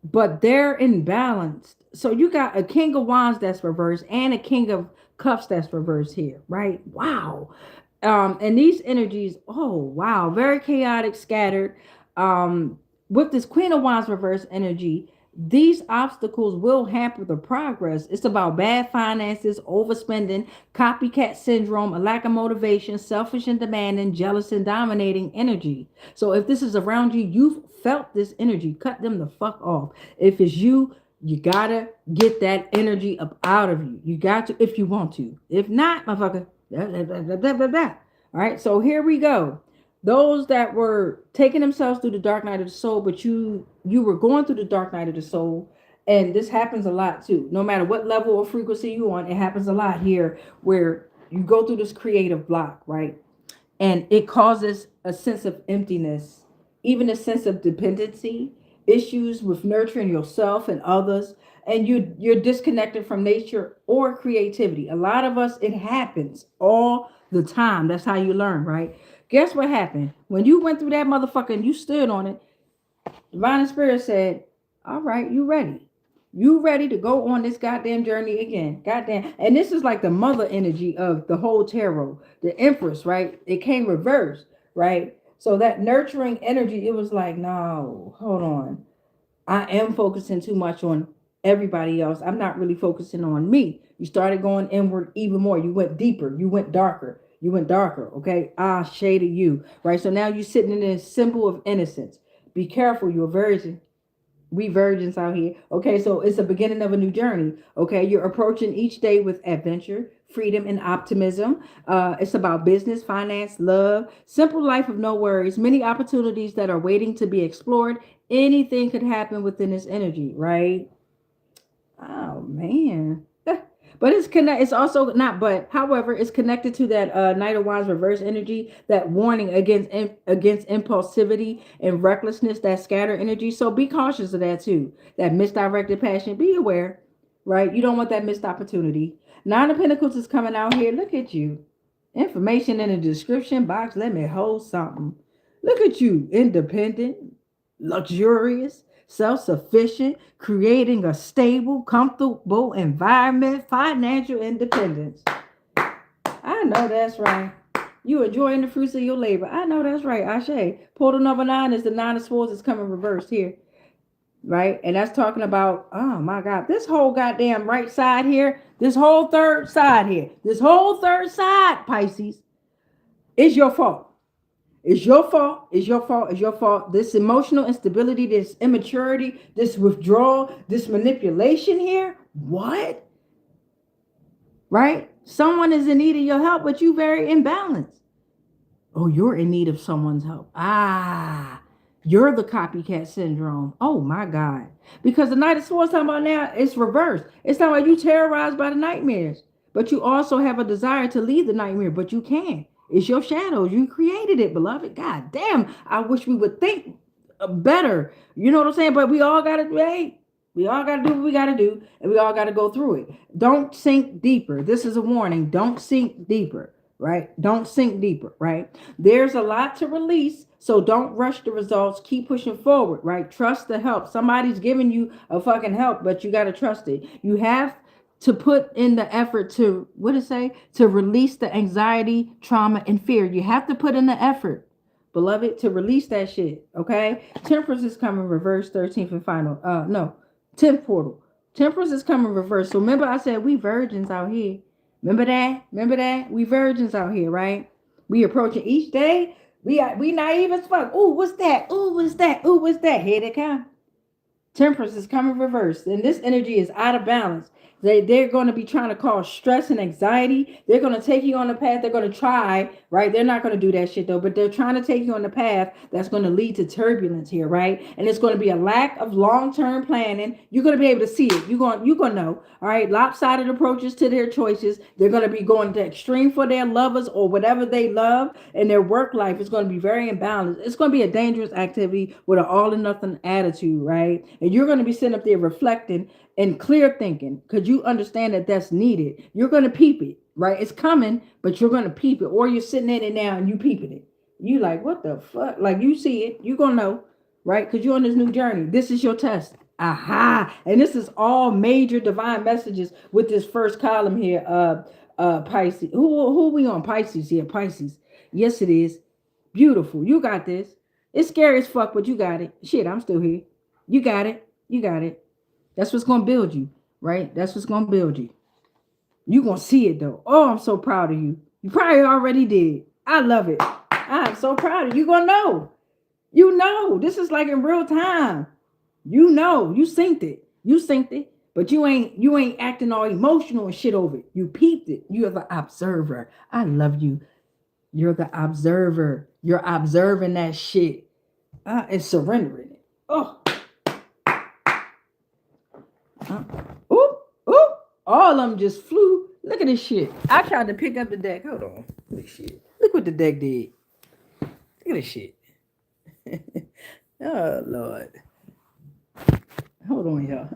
But they're imbalanced. So you got a king of wands that's reversed and a king of cups that's reversed here, right? Wow. And these energies, oh wow, very chaotic, scattered. With this queen of wands reverse energy, these obstacles will hamper the progress. It's about bad finances, overspending, copycat syndrome, a lack of motivation, selfish and demanding, jealous and dominating energy. So if this is around you, you've felt this energy, cut them the fuck off. If it's you, you gotta get that energy up out of you. You got to, if you want to. If not, motherfucker. All right, so here we go. Those that were taking themselves through the dark night of the soul, but you were going through the dark night of the soul, and this happens a lot too. No matter what level or frequency you on, it happens a lot here where you go through this creative block, right? And it causes a sense of emptiness, even a sense of dependency, issues with nurturing yourself and others, and you're disconnected from nature or creativity. A lot of us, it happens all the time. That's how you learn, right? Guess what happened when you went through that motherfucker and you stood on it? Divine Spirit said, all right, you ready. You ready to go on this goddamn journey again. Goddamn. And this is like the mother energy of the whole tarot. The Empress, right? It came reversed, right? So that nurturing energy, it was like, no, hold on. I am focusing too much on everybody else. I'm not really focusing on me. You started going inward even more. You went deeper. You went darker. You went darker. Okay. Shade of you. Right. So now you're sitting in this symbol of innocence. Be careful. You're a virgin. We virgins out here. Okay, so it's the beginning of a new journey. Okay, you're approaching each day with adventure, freedom, and optimism. It's about business, finance, love, simple life of no worries, many opportunities that are waiting to be explored. Anything could happen within this energy, right? Oh man. But it's connect. It's also not. But however, it's connected to that Knight of Wands reverse energy, that warning against impulsivity and recklessness, that scatter energy. So be cautious of that too. That misdirected passion. Be aware, right? You don't want that missed opportunity. Nine of Pentacles is coming out here. Look at you. Information in the description box. Let me hold something. Look at you, independent, luxurious, self-sufficient, creating a stable, comfortable environment, financial independence. I know that's right. You enjoying the fruits of your labor. I know that's right. Ashe. Portal number 9 is the 9 of Swords is coming reversed here. Right? And that's talking about, oh my God, this whole goddamn right side here, this whole third side here, this whole third side, Pisces, is your fault. It's your fault. It's your fault. It's your fault. This emotional instability, this immaturity, this withdrawal, this manipulation here. What? Right? Someone is in need of your help, but you very imbalanced. Oh, you're in need of someone's help. You're the copycat syndrome. Oh my God. Because the Knight of Swords talking about now, it's reversed. It's not like you terrorized by the nightmares, but you also have a desire to leave the nightmare, but you can't. It's your shadow. You created it, beloved. God damn. I wish we would think better. You know what I'm saying? But we all got to, hey, we all got to do what we got to do. And we all got to go through it. Don't sink deeper. This is a warning. Don't sink deeper, right? Don't sink deeper, right? There's a lot to release. So don't rush the results. Keep pushing forward, right? Trust the help. Somebody's giving you a fucking help, but you got to trust it. You have to put in the effort to, what it say? To release the anxiety, trauma, and fear. You have to put in the effort, beloved, to release that shit, okay? Temperance is coming reverse, 13th and final. No, 10th portal. Temperance is coming reverse. So remember I said we virgins out here. Remember that? Remember that? We virgins out here, right? We approaching each day. We naive as fuck. Ooh, what's that? Ooh, what's that? Ooh, what's that? Here they come. Temperance is coming reversed. And this energy is out of balance. They're going to be trying to cause stress and anxiety. They're going to take you on the path. They're going to try, right? They're not going to do that shit though, but they're trying to take you on the path that's going to lead to turbulence here, right? And it's going to be a lack of long-term planning. You're going to be able to see it. You're going to know, all right? Lopsided approaches to their choices. They're going to be going to extreme for their lovers or whatever they love, and their work life is going to be very imbalanced. It's going to be a dangerous activity with an all or nothing attitude, right? And you're going to be sitting up there reflecting and clear thinking because you understand that that's needed. You're going to peep it, right? It's coming, but you're going to peep it, or you're sitting in it now and you peeping it. You like, what the fuck? Like, you see it, you're going to know, right? Because you're on this new journey. This is your test. Aha. And this is all major divine messages with this first column here. Pisces. Who we on? Pisces here. Pisces. Yes, it is. Beautiful. You got this. It's scary as fuck, but you got it. Shit, I'm still here. You got it. You got it. That's what's going to build you, right? That's what's going to build you. You're going to see it, though. Oh, I'm so proud of you. You probably already did. I love it. I'm so proud of you. You're going to know. You know. This is like in real time. You know. You synced it. You synced it. But you ain't acting all emotional and shit over it. You peeped it. You're the observer. I love you. You're the observer. You're observing that shit. And surrendering it. Oh. Oop, oop. All of them just flew. Look at this shit. I tried to pick up the deck. Hold on. Look at this shit. Look what the deck did. Look at this shit. Oh, Lord. Hold on, y'all.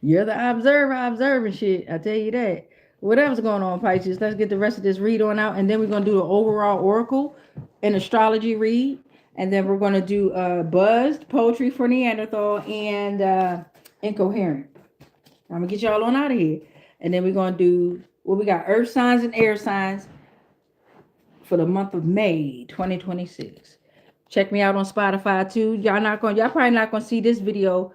You're the observer, observing shit. I tell you that. Whatever's going on, Pisces, let's get the rest of this read on out. And then we're going to do the overall oracle and astrology read. And then we're going to do buzzed poetry for Neanderthal and incoherent. I'm going to get y'all on out of here. And then we're going to do what we got, earth signs and air signs for the month of May 2026. Check me out on Spotify too. Y'all probably not going to see this video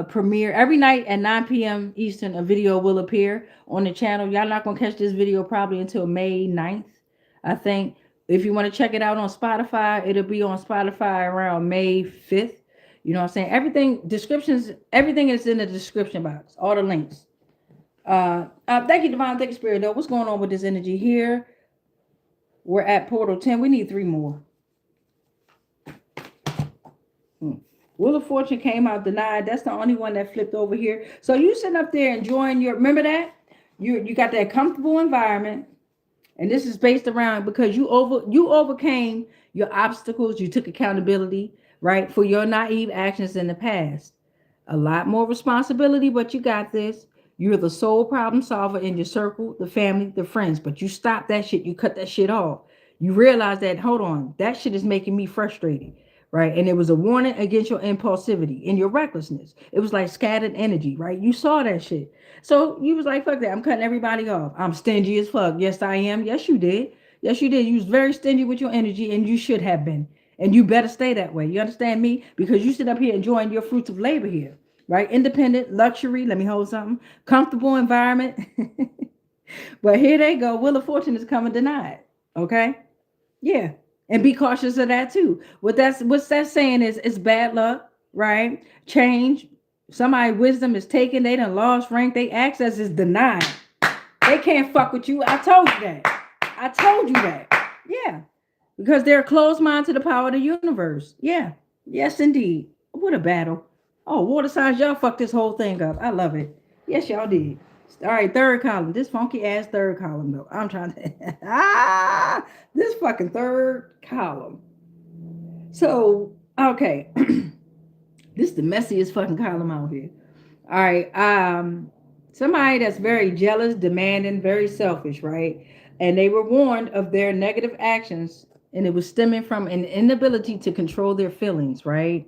premiere every night at 9 p.m. Eastern. A video will appear on the channel. Y'all not going to catch this video probably until May 9th, I think. If you want to check it out on Spotify, it'll be on Spotify around May 5th. You know what I'm saying? Everything is in the description box. All the links. Thank you, Divine. Thank you, Spirit. Though. What's going on with this energy here? We're at Portal 10. We need 3 more. Wheel of Fortune came out denied. That's the only one that flipped over here. So you sitting up there enjoying remember that? You got that comfortable environment. And this is based around because you overcame your obstacles. You took accountability, right, for your naive actions in the past. A lot more responsibility, but you got this. You're the sole problem solver in your circle, the family, the friends. But you stop that shit. You cut that shit off. You realize that, hold on, that shit is making me frustrated, right? And it was a warning against your impulsivity and your recklessness. It was like scattered energy, right? You saw that shit. So you was like, fuck that. I'm cutting everybody off. I'm stingy as fuck. Yes, I am. Yes, you did. Yes, you did. You was very stingy with your energy, and you should have been. And you better stay that way. You understand me? Because you sit up here enjoying your fruits of labor here, right? Independent, luxury. Let me hold something. Comfortable environment. But here they go. Wheel of Fortune is coming denied. Okay? Yeah. And be cautious of that too. What's that saying is it's bad luck, right? Change. Somebody's wisdom is taken. They done lost rank. They access is denied. They can't fuck with you. I told you that. I told you that. Yeah. Because they're a closed mind to the power of the universe. Yeah. Yes, indeed. What a battle. Oh, water signs, y'all fucked this whole thing up. I love it. Yes, y'all did. All right, third column. This funky ass third column, though. I'm trying to... this fucking third column. So, okay. This is the messiest fucking column out here. All right. Somebody that's very jealous, demanding, very selfish, right? And they were warned of their negative actions, and it was stemming from an inability to control their feelings, right?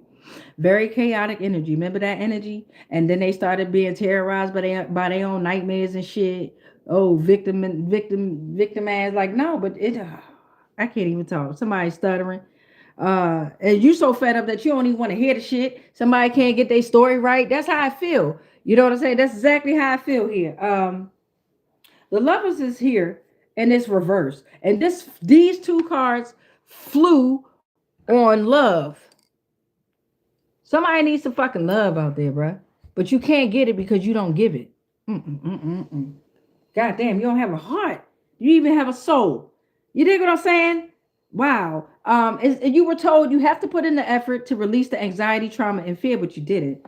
Very chaotic energy. Remember that energy? And then they started being terrorized by their own nightmares and shit. Oh, victim ass. Like, no, but I can't even talk. Somebody stuttering. And you so fed up that you don't even want to hear the shit. Somebody can't get their story right. That's how I feel. You know what I'm saying? That's exactly how I feel here. The Lovers is here, and it's reversed. And these 2 cards flew on love. Somebody needs some fucking love out there, bruh. but you can't get it because you don't give it. God damn, you don't have a heart. You even have a soul. You dig what I'm saying? Wow. You were told you have to put in the effort to release the anxiety, trauma, and fear, but you didn't.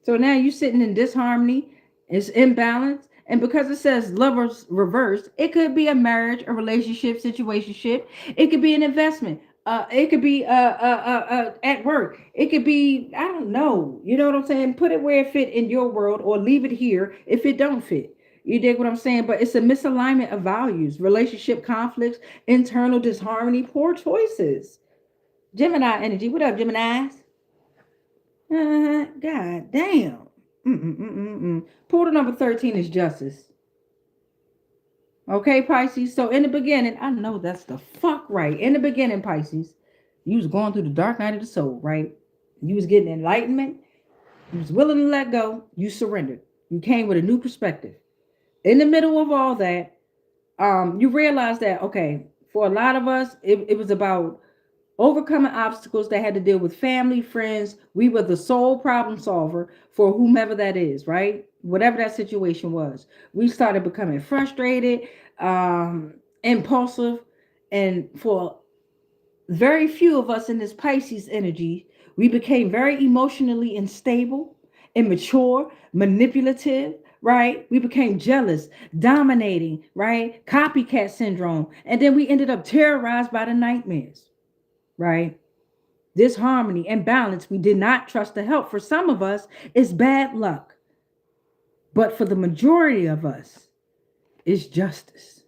So now you're sitting in disharmony, it's imbalance. And because it says lovers reversed, it could be a marriage, a relationship, situationship. It could be an investment. It could be at work. It could be, I don't know. You know what I'm saying? Put it where it fit in your world or leave it here if it don't fit. You dig what I'm saying? But it's a misalignment of values, relationship conflicts, internal disharmony, poor choices. Gemini energy. What up, Geminis? God damn. Portal number 13 is justice. Okay, Pisces. So in the beginning, I know that's the fuck right. In the beginning, Pisces, you was going through the dark night of the soul, right? You was getting enlightenment. You was willing to let go. You surrendered. You came with a new perspective. In the middle of all that, you realized that, okay, for a lot of us, it was about overcoming obstacles that had to deal with family, friends. We were the sole problem solver for whomever that is, right? Whatever that situation was. We started becoming frustrated, impulsive, and for very few of us in this Pisces energy, we became very emotionally unstable, immature, manipulative, right? We became jealous, dominating, right? Copycat syndrome. And then we ended up terrorized by the nightmares, right? Disharmony and balance. We did not trust the help. For some of us, it's bad luck. But for the majority of us, it's justice,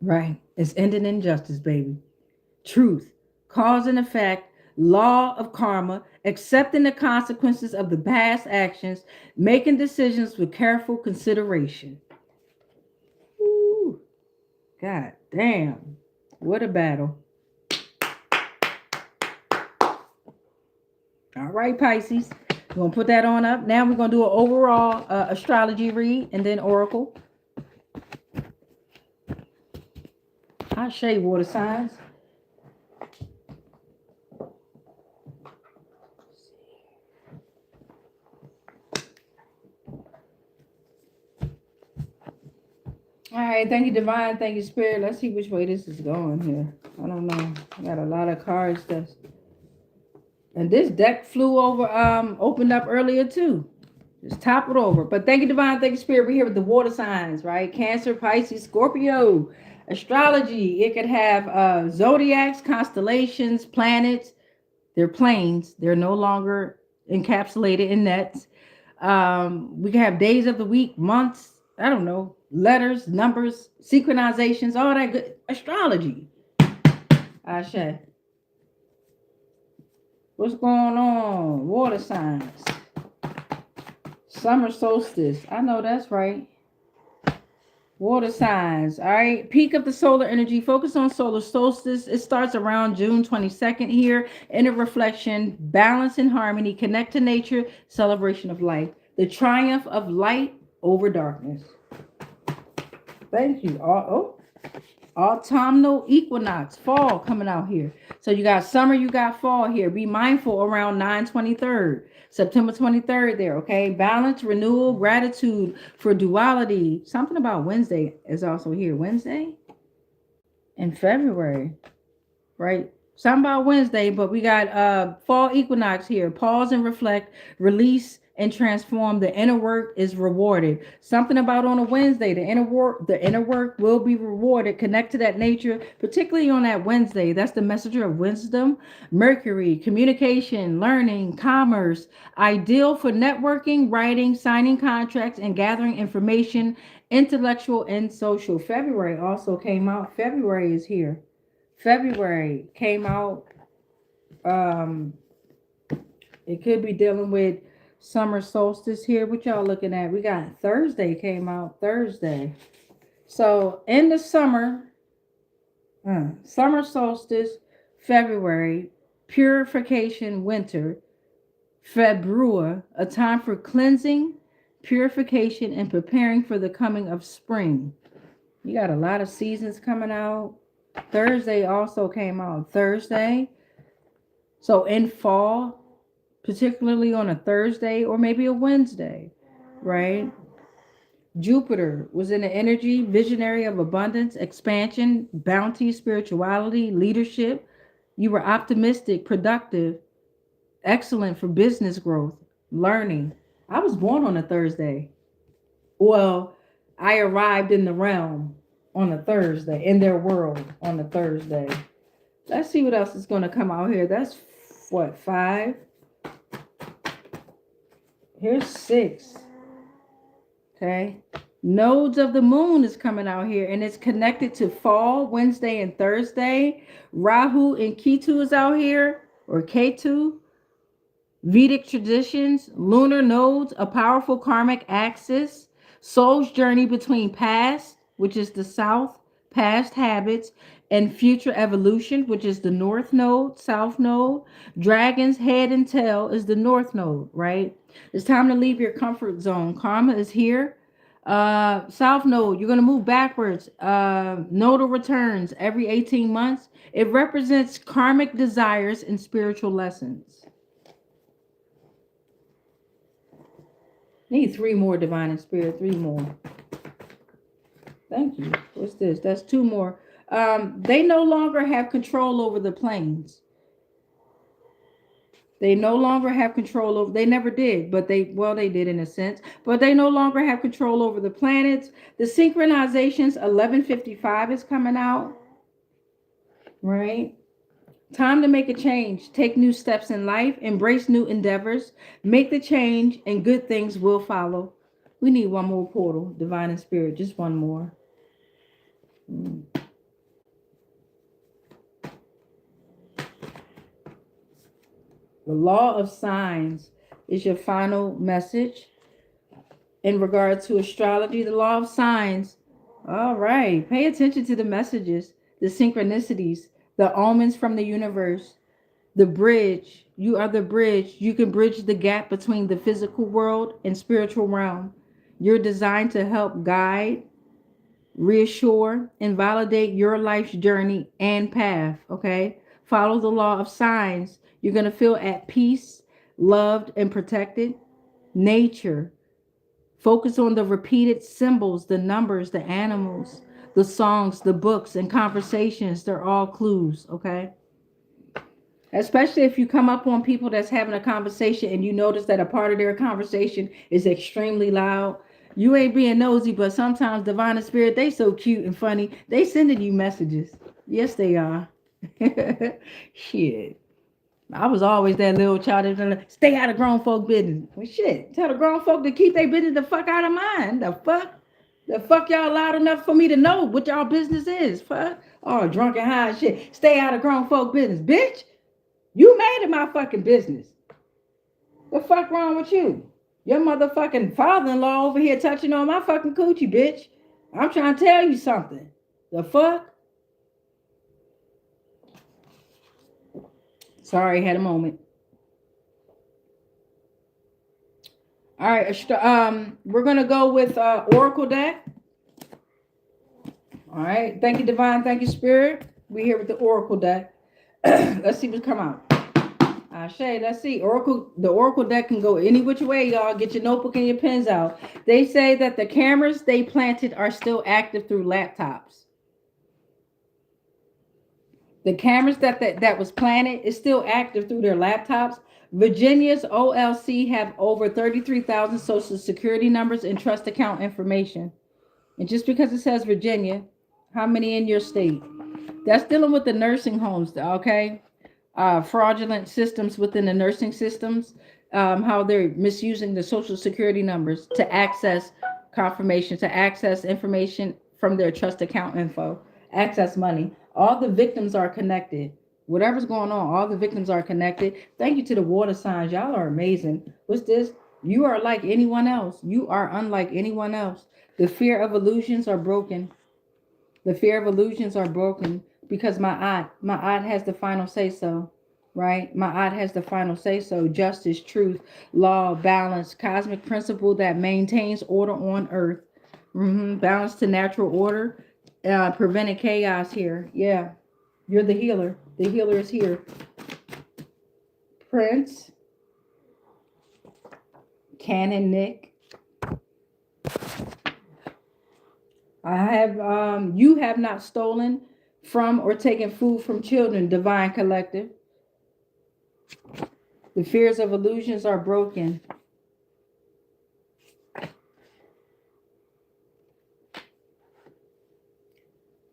right? It's ending in justice, baby. Truth, cause and effect, law of karma, accepting the consequences of the past actions, making decisions with careful consideration. Ooh, God damn. What a battle. All right, Pisces. We're going to put that on up. Now we're going to do an overall astrology read and then oracle. I'll show you water signs. All right, thank you, Divine. Thank you, Spirit. Let's see which way this is going here. I don't know. I got a lot of cards that's... And this deck flew over, opened up earlier too. Just toppled over. But thank you, Divine. Thank you, Spirit. We're here with the water signs, right? Cancer, Pisces, Scorpio. Astrology. It could have zodiacs, constellations, planets. They're planes. They're no longer encapsulated in nets. We can have days of the week, months. I don't know. Letters, numbers, synchronizations, all that good. Astrology. Ashe. What's going on? Water signs. Summer solstice. I know that's right. Water signs. All right. Peak of the solar energy. Focus on solar solstice. It starts around June 22nd here. Inner reflection. Balance and harmony. Connect to nature. Celebration of life. The triumph of light over darkness. Thank you. Autumnal equinox, fall coming out here. So you got summer, you got fall here. Be mindful around 9/23, September 23rd there, okay? Balance, renewal, gratitude for duality. Something about Wednesday is also here. Wednesday in February, right? Something about Wednesday, but we got fall equinox here. Pause and reflect, release, and transform. The inner work is rewarded. Something about on a Wednesday, the inner work will be rewarded. Connect to that nature, particularly on that Wednesday. That's the messenger of wisdom. Mercury, communication, learning, commerce, ideal for networking, writing, signing contracts, and gathering information, intellectual and social. February also came out. February is here. February came out. It could be dealing with summer solstice here. What y'all looking at? We got Thursday came out. Thursday. So in the summer, summer solstice, February, purification, winter, February, a time for cleansing, purification, and preparing for the coming of spring. You got a lot of seasons coming out. Thursday also came out. Thursday. So in fall, particularly on a Thursday or maybe a Wednesday, right? Jupiter was in the energy, visionary of abundance, expansion, bounty, spirituality, leadership. You were optimistic, productive, excellent for business growth, learning. I was born on a Thursday. Well, I arrived in the realm on a Thursday, in their world on a Thursday. Let's see what else is going to come out here. That's what, 5? Here's 6. Okay. Nodes of the moon is coming out here, and it's connected to fall, Wednesday and Thursday. Rahu and Ketu is out here, or Ketu. Vedic traditions, lunar nodes, a powerful karmic axis, soul's journey between past, which is the south, past habits, and future evolution, which is the north node, south node. Dragon's head and tail is the north node, right? It's time to leave your comfort zone. Karma is here. South node, you're going to move backwards. Nodal returns every 18 months. It represents karmic desires and spiritual lessons. Need 3 more, divine and spirit. 3 more. Thank you. What's this? That's 2 more. They no longer have control over the planes. They no longer have control over, they never did, but they did in a sense, but they no longer have control over the planets. The synchronizations, 1155 is coming out, right? Time to make a change, take new steps in life, embrace new endeavors, make the change, and good things will follow. We need 1 more portal, divine and spirit, just 1 more. The law of signs is your final message in regard to astrology. The law of signs. All right. Pay attention to the messages, the synchronicities, the omens from the universe, the bridge. You are the bridge. You can bridge the gap between the physical world and spiritual realm. You're designed to help guide, reassure, and validate your life's journey and path. Okay. Follow the law of signs. You're going to feel at peace, loved, and protected. Nature. Focus on the repeated symbols, the numbers, the animals, the songs, the books, and conversations. They're all clues, okay? Especially if you come up on people that's having a conversation and you notice that a part of their conversation is extremely loud. You ain't being nosy, but sometimes divine and spirit, they so cute and funny. They sending you messages. Yes, they are. Shit. I was always that little child that stay out of grown folk business. Well, shit, tell the grown folk to keep their business the fuck out of mine. The fuck y'all loud enough for me to know what y'all business is. Fuck. Oh, drunk and high and shit. Stay out of grown folk business. Bitch, you made it my fucking business. The fuck wrong with you? Your motherfucking father-in-law over here touching on my fucking coochie, bitch. I'm trying to tell you something. The fuck? Sorry, had a moment. All right, we're gonna go with Oracle deck. All right, thank you, divine. Thank you, spirit. We're here with the Oracle deck. Let's see what's come out. Shay, let's see. The Oracle deck can go any which way, y'all. Get your notebook and your pens out. They say that the cameras they planted are still active through laptops. The cameras that was planted is still active through their laptops. Virginia's OLC have over 33,000 social security numbers and trust account information. And just because it says Virginia, how many in your state? That's dealing with the nursing homes, okay? Fraudulent systems within the nursing systems, how they're misusing the social security numbers to access confirmation, to access information from their trust account info, access money. All the victims are connected. Whatever's going on, all the victims are connected. Thank you to the water signs. Y'all are amazing. What's this? You are like anyone else. You are unlike anyone else. The fear of illusions are broken. The fear of illusions are broken because my aunt has the final say so, right? My aunt has the final say so. Justice, truth, law, balance, cosmic principle that maintains order on earth. Balance to natural order. Preventing chaos here. Yeah. You're the healer. The healer is here. Prince, Cannon Nick. I have you have not stolen from or taken food from children, Divine Collective. The fears of illusions are broken.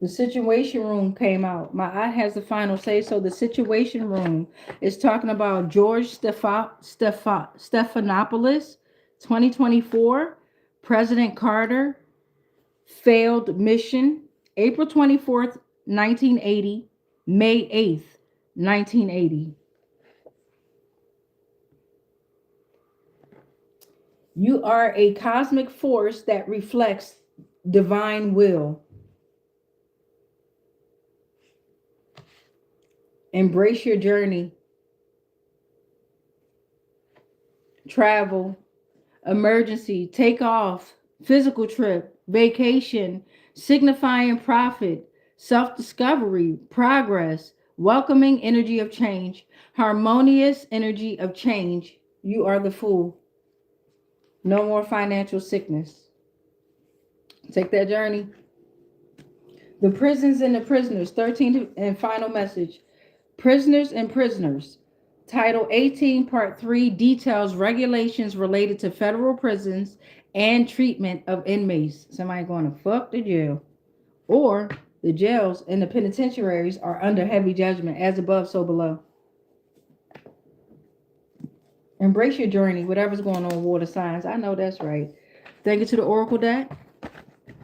The Situation Room came out. My eye has the final say. So the Situation Room is talking about George Stephanopoulos, 2024, President Carter, failed mission, April 24th, 1980, May 8th, 1980. You are a cosmic force that reflects divine will. Embrace your journey. Travel, emergency, take off, physical trip, vacation, signifying profit, self-discovery, progress, welcoming energy of change, harmonious energy of change. You are the fool. No more financial sickness. Take that journey. The prisons and the prisoners, 13th and final message. Prisoners and prisoners. Title 18, Part 3 details regulations related to federal prisons and treatment of inmates. Somebody going to fuck the jail. Or the jails and the penitentiaries are under heavy judgment, as above, so below. Embrace your journey, whatever's going on, water signs. I know that's right. Thank you to the Oracle deck.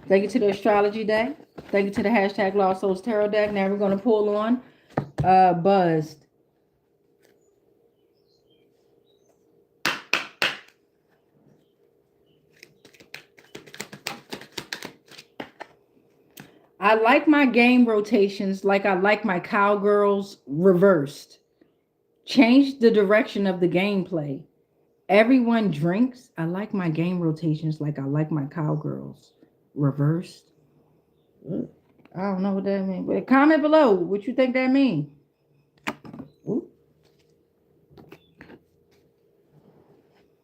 Thank you to the Astrology deck. Thank you to the hashtag Lost Souls Tarot deck. Now we're going to pull on Buzzed. I like my game rotations like I like my cowgirls reversed. Change the direction of the gameplay. Everyone drinks. I like my game rotations like I like my cowgirls reversed. I don't know what that means. But comment below what you think that means.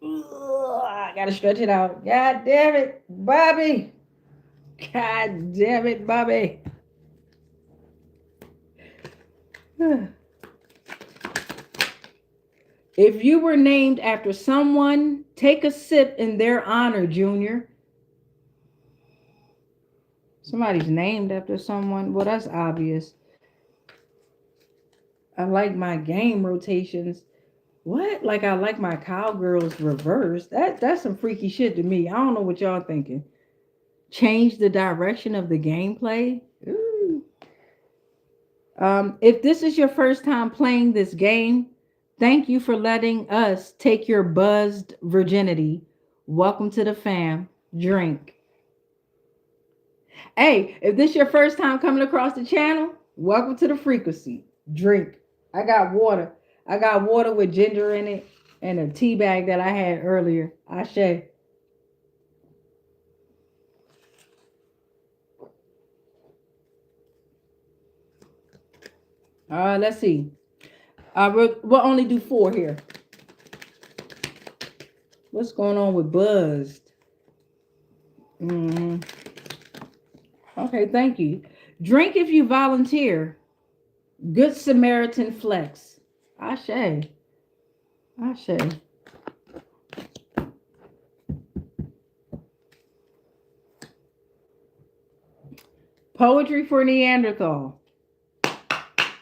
I gotta stretch it out. God damn it, Bobby. God damn it, Bobby. If you were named after someone, take a sip in their honor, Junior. Somebody's named after someone. Well, that's obvious. I like my game rotations. What? Like I like my cowgirls reversed. That's some freaky shit to me. I don't know what y'all thinking. Change the direction of the gameplay. Ooh. If this is your first time playing this game, thank you for letting us take your buzzed virginity. Welcome to the fam. Drink. Hey, if this is your first time coming across the channel, welcome to the frequency. Drink. I got water. I got water with ginger in it and a tea bag that I had earlier. Ashe. Let's see. We'll only do 4 here. What's going on with Buzzed? Okay, thank you. Drink if you volunteer. Good Samaritan flex. Ashe. Ashe. Poetry for Neanderthal.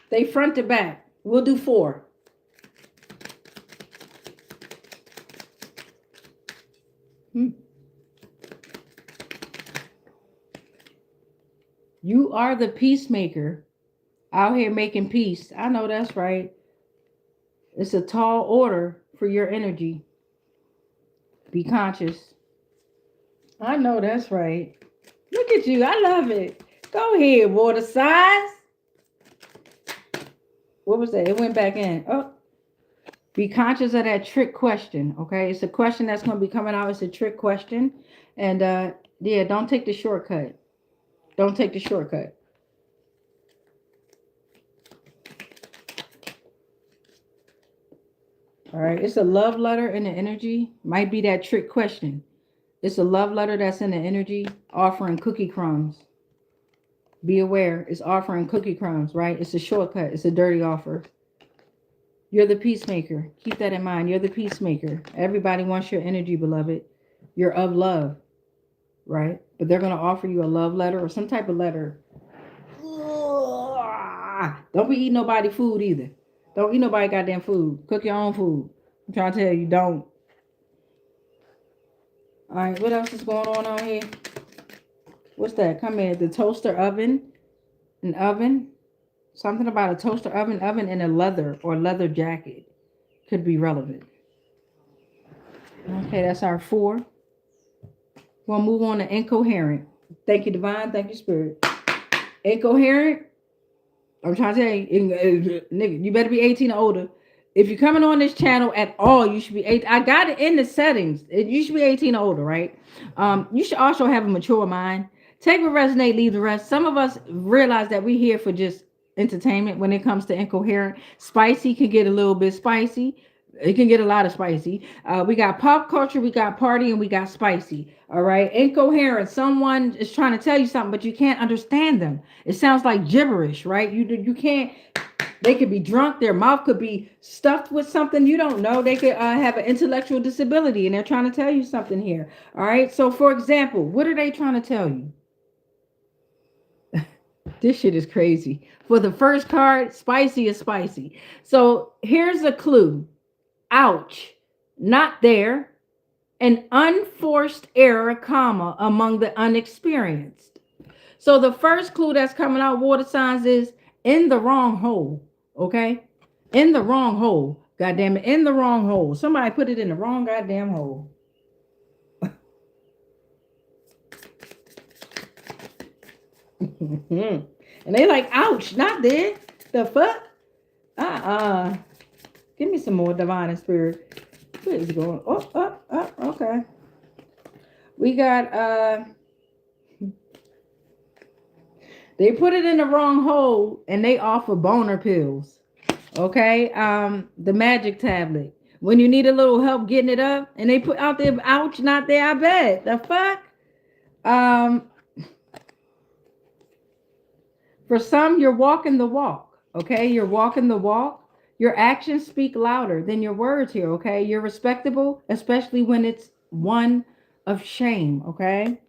They front to back. We'll do 4. You are the peacemaker out here making peace. I know that's right. It's a tall order for your energy. Be conscious. I know that's right. Look at you. I love it. Go ahead, water signs. What was that? It went back in. Oh. Be conscious of that trick question. Okay. It's a question that's going to be coming out. It's a trick question. And yeah, don't take the shortcut. Don't take the shortcut. All right. It's a love letter in the energy. Might be that trick question. It's a love letter that's in the energy offering cookie crumbs. Be aware. It's offering cookie crumbs, right? It's a shortcut. It's a dirty offer. You're the peacemaker. Keep that in mind. You're the peacemaker. Everybody wants your energy, beloved. You're of love, right? But they're going to offer you a love letter or some type of letter. Don't be eating nobody food either. Don't eat nobody goddamn food. Cook your own food. I'm trying to tell you, don't. All right, what else is going on out here? What's that? Come here. The toaster oven. An oven. Something about a toaster oven, and a leather or leather jacket could be relevant. Okay, that's our 4. We'll move on to incoherent. Thank you, Divine. Thank you, Spirit. Incoherent. I'm trying to tell you, nigga, you better be 18 or older. If you're coming on this channel at all, you should be 8. I got it in the settings. You should be 18 or older, right? You should also have a mature mind. Take what resonate, leave the rest. Some of us realize that we're here for just entertainment when it comes to incoherent. Spicy can get a little bit spicy. It can get a lot of spicy. We got pop culture, we got party, and we got spicy. All right. Incoherent. Someone is trying to tell you something, but you can't understand them. It sounds like gibberish, right? You can't. They could be drunk. Their mouth could be stuffed with something you don't know. They could have an intellectual disability, and they're trying to tell you something here. All right. So, for example, what are they trying to tell you? This shit is crazy. For the first card, spicy is spicy. So here's a clue. Ouch. Not there. An unforced error, comma, among the unexperienced. So the first clue that's coming out, water signs, is in the wrong hole. Okay? In the wrong hole. God damn it. In the wrong hole. Somebody put it in the wrong goddamn hole. And they like, ouch, not there. The fuck? Give me some more divine and spirit. Where is it going? Oh, okay. We got they put it in the wrong hole and they offer boner pills. Okay. The magic tablet. When you need a little help getting it up, and they put out there, ouch, not there, I bet. The fuck? For some, you're walking the walk, okay? You're walking the walk. Your actions speak louder than your words here, okay? You're respectable, especially when it's one of shame, okay?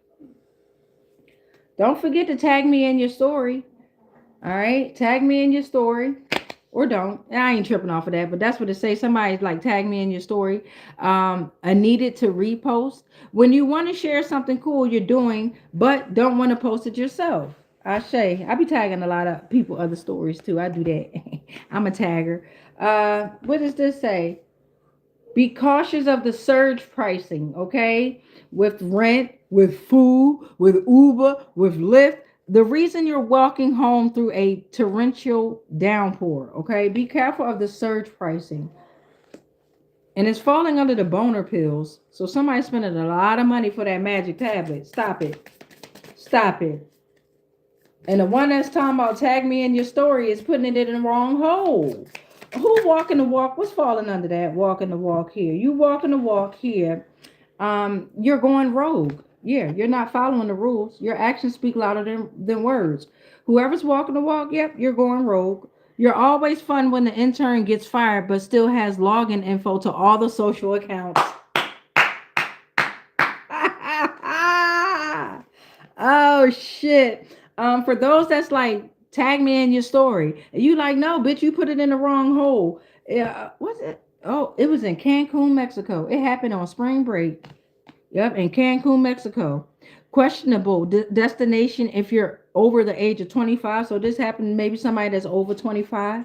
Don't forget to tag me in your story, all right? Tag me in your story, or don't. I ain't tripping off of that, but that's what it says. Somebody's like, tag me in your story. I needed to repost. When you want to share something cool you're doing, but don't want to post it yourself. I be tagging a lot of people, other stories too. I do that. I'm a tagger. What does this say? Be cautious of the surge pricing, okay? With rent, with food, with Uber, with Lyft. The reason you're walking home through a torrential downpour, okay? Be careful of the surge pricing. And it's falling under the boner pills. So somebody's spending a lot of money for that magic tablet. Stop it. Stop it. And the one that's talking about tag me in your story is putting it in the wrong hole. Who walking the walk? What's falling under that? Walking the walk here. You walking the walk here. You're going rogue. Yeah, you're not following the rules. Your actions speak louder than words. Whoever's walking the walk, yep, you're going rogue. You're always fun when the intern gets fired, but still has login info to all the social accounts. Oh, shit. For those that's like, tag me in your story. And you like, no, bitch, you put it in the wrong hole. What's it? Oh, it was in Cancun, Mexico. It happened on spring break. Yep, in Cancun, Mexico. Questionable destination if you're over the age of 25. So this happened maybe somebody that's over 25.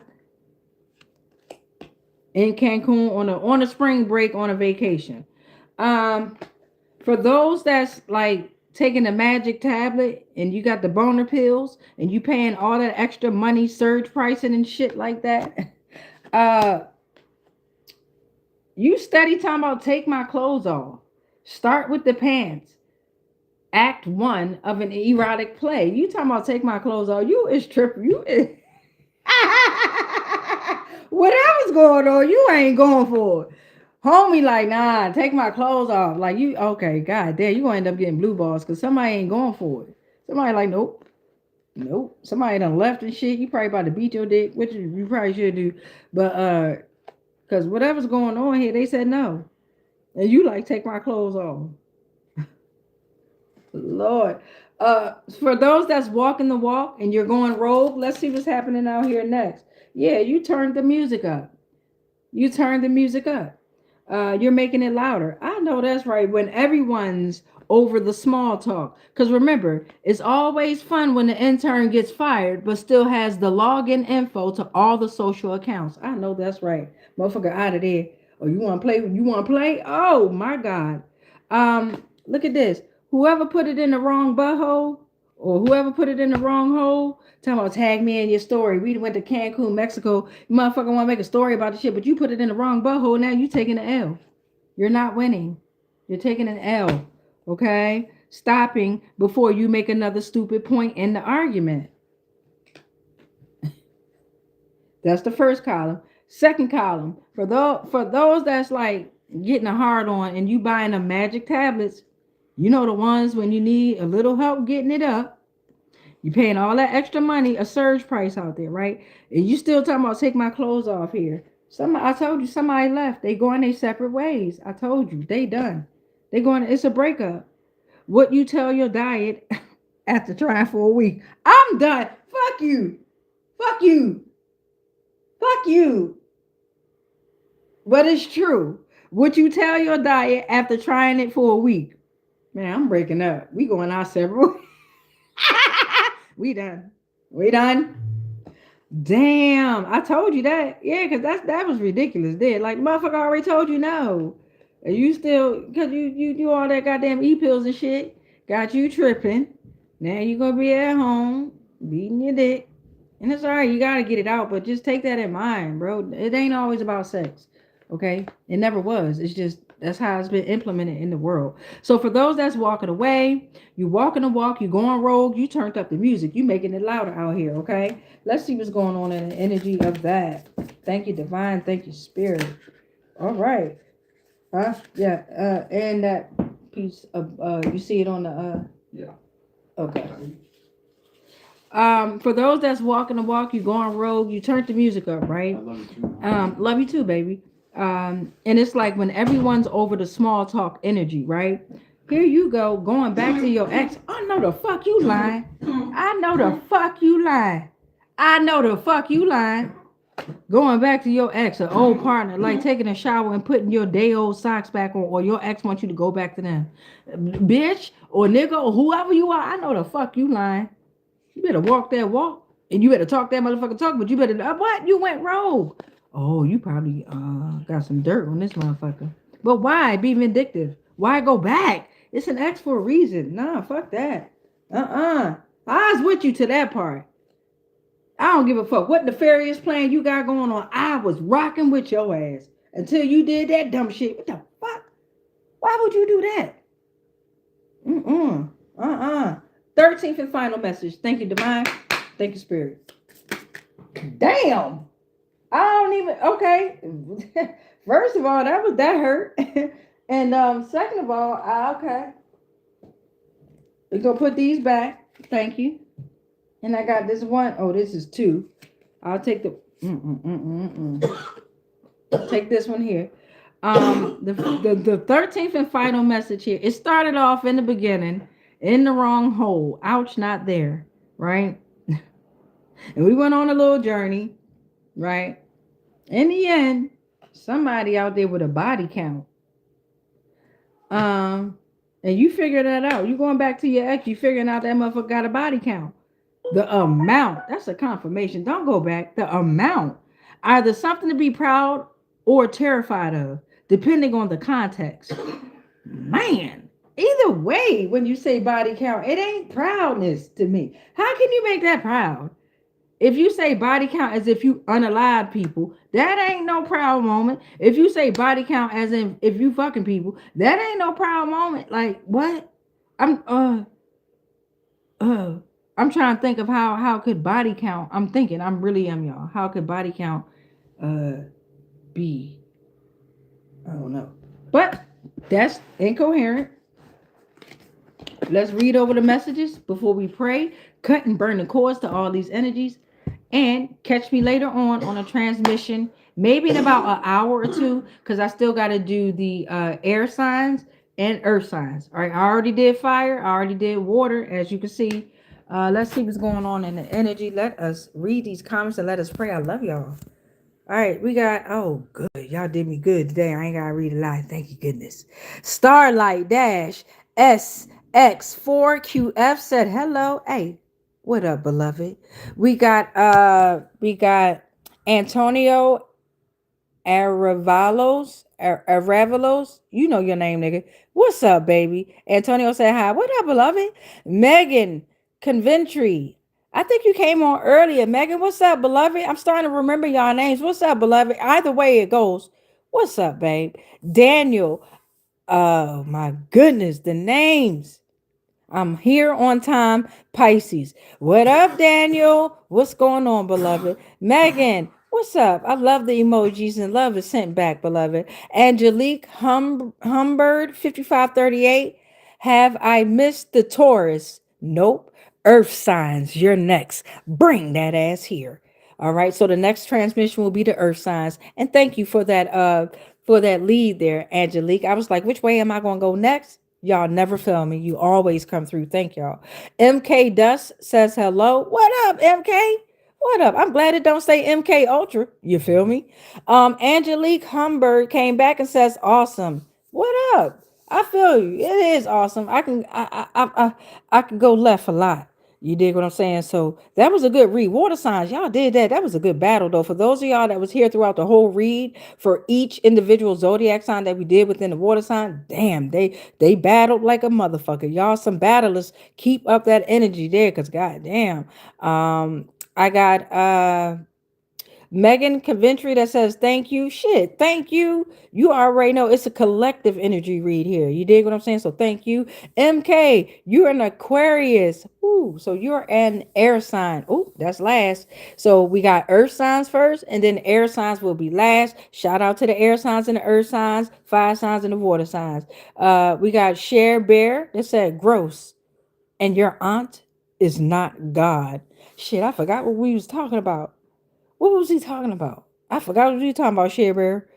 In Cancun on a spring break on a vacation. For those that's like taking the magic tablet and you got the boner pills and you paying all that extra money, surge pricing and shit like that. You steady talking about take my clothes off. Start with the pants. Act 1 of an erotic play. You talking about take my clothes off. You is tripping. You is Whatever's going on, you ain't going for it. Homie, like, nah, take my clothes off. Like, you, okay, god damn, you gonna end up getting blue balls because somebody ain't going for it. Somebody like, nope, nope. Somebody done left and shit. You probably about to beat your dick, which you probably should do. But because whatever's going on here, they said no. And you like, take my clothes off. Lord. For those that's walking the walk and you're going rogue, let's see what's happening out here next. Yeah, you turned the music up. You turned the music up. You're making it louder. I know that's right. When everyone's over the small talk. Because remember, it's always fun when the intern gets fired, but still has the login info to all the social accounts. I know that's right. Motherfucker out of there. Oh, you want to play? You want to play? Oh, my God. Look at this. Whoever put it in the wrong butthole or whoever put it in the wrong hole, talking about tag me in your story. We went to Cancun, Mexico. You motherfucker want to make a story about the shit, but you put it in the wrong butthole. Now you taking an L. You're not winning. You're taking an L. Okay? Stopping before you make another stupid point in the argument. That's the first column. Second column, for those that's like getting a hard on and you buying them magic tablets, you know the ones when you need a little help getting it up. You paying all that extra money, a surge price out there, right? And you still talking about take my clothes off here. I told you somebody left. They going their separate ways. I told you they done. They going. It's a breakup. What you tell your diet after trying for a week? I'm done. Fuck you. Fuck you. Fuck you. But it's true. What you tell your diet after trying it for a week? Man, I'm breaking up. We going our several. We done. We done. Damn, I told you that. Yeah, because that was ridiculous. Did like motherfucker already told you no. And you still because you do all that goddamn e-pills and shit. Got you tripping. Now you gonna be at home beating your dick. And it's all right, you gotta get it out, but just take that in mind, bro. It ain't always about sex. Okay? It never was. It's just that's how it's been implemented in the world. So for those that's walking away, you walking the walk, you going rogue, you turned up the music, you making it louder out here, okay? Let's see what's going on in the energy of that. Thank you, divine. Thank you, spirit. All right. Yeah. And that piece of you see it on the
Yeah.
Okay. For those that's walking the walk, you going rogue, you turned the music up, right?
I love you too.
Love you too, baby. And it's like when everyone's over the small talk energy, right? Here you go, going back to your ex. I know the fuck you lying. I know the fuck you lying. I know the fuck you lying. Going back to your ex, an old partner, like taking a shower and putting your day old socks back on, or your ex wants you to go back to them. Bitch or nigga or whoever you are, I know the fuck you lying. You better walk that walk. And you better talk that motherfucker talk, but you better what? You went rogue. Oh, you probably got some dirt on this motherfucker. But why be vindictive? Why go back? It's an ex for a reason. Nah, fuck that. I was with you to that part. I don't give a fuck what nefarious plan you got going on. I was rocking with your ass until you did that dumb shit. What the fuck? Why would you do that? 13th and final message. Thank you, divine. Thank you, spirit. Damn. I don't even okay. First of all, that hurt. And second of all, okay. We're gonna put these back. Thank you. And I got this one. Oh, this is two. I'll take the take this one here. The 13th and final message here. It started off in the beginning in the wrong hole. Ouch, not there. Right? And we went on a little journey. Right? In the end, somebody out there with a body count. And you figure that out. You going back to your ex, you figuring out that motherfucker got a body count. The amount, that's a confirmation. Don't go back. The amount. Either something to be proud or terrified of, depending on the context. Man, either way, when you say body count, it ain't proudness to me. How can you make that proud? If you say body count as if you unalive people, that ain't no proud moment. If you say body count as in if you fucking people, that ain't no proud moment. Like what? I'm trying to think of how could body count. I'm thinking, I'm really y'all. How could body count uh be. I don't know. But that's incoherent. Let's read over the messages before we pray, cut and burn the cords to all these energies, and catch me later on a transmission, maybe in about an hour or two, because I still got to do the air signs and earth signs. All right, I already did fire, I already did water, as you can see. Let's see what's going on in the energy. Let us read these comments and let us pray. I love y'all. All right, we got, oh, good. Y'all did me good today. I ain't got to read a lot. Thank you, goodness. Starlight Dash SX4QF said, hello. Hey, what up, beloved? We got Antonio Aravalos, you know your name, nigga. What's up, baby? Antonio said hi. What up, beloved? Megan Conventry. I think you came on earlier. Megan, what's up, beloved? I'm starting to remember y'all names. What's up, beloved? Either way it goes. What's up, babe? Daniel. Oh my goodness, the names. I'm here on time, Pisces. What up, Daniel? What's going on, beloved? Megan, what's up? I love the emojis and love is sent back, beloved. Angelique Humbird, 5538. Have I missed the Taurus? Nope. Earth signs, you're next. Bring that ass here. All right. So the next transmission will be the earth signs. And thank you for that lead there, Angelique. I was like, which way am I gonna go next? Y'all never fail me. You always come through. Thank y'all. MK Dust says hello. What up, MK? What up? I'm glad it don't say MK Ultra. You feel me? Angelique Humbird came back and says, awesome. What up? I feel you. It is awesome. I can go left a lot. You dig what I'm saying? So that was a good read. Water signs, y'all did that. That was a good battle, though. For those of y'all that was here throughout the whole read for each individual zodiac sign that we did within the water sign, damn, they battled like a motherfucker. Y'all some battlers. Keep up that energy there, cause goddamn. I got Megan Coventry that says thank you. Shit, thank you. You already know it's a collective energy read here. You dig what I'm saying? So thank you. MK, you're an Aquarius. Ooh, so you're an air sign. Ooh, that's last. So we got earth signs first, and then air signs will be last. Shout out to the air signs and the earth signs, fire signs and the water signs. We got Share Bear that said gross. And your aunt is not God. Shit, I forgot what we was talking about. What was he talking about? I forgot what he was talking about, Share Bear.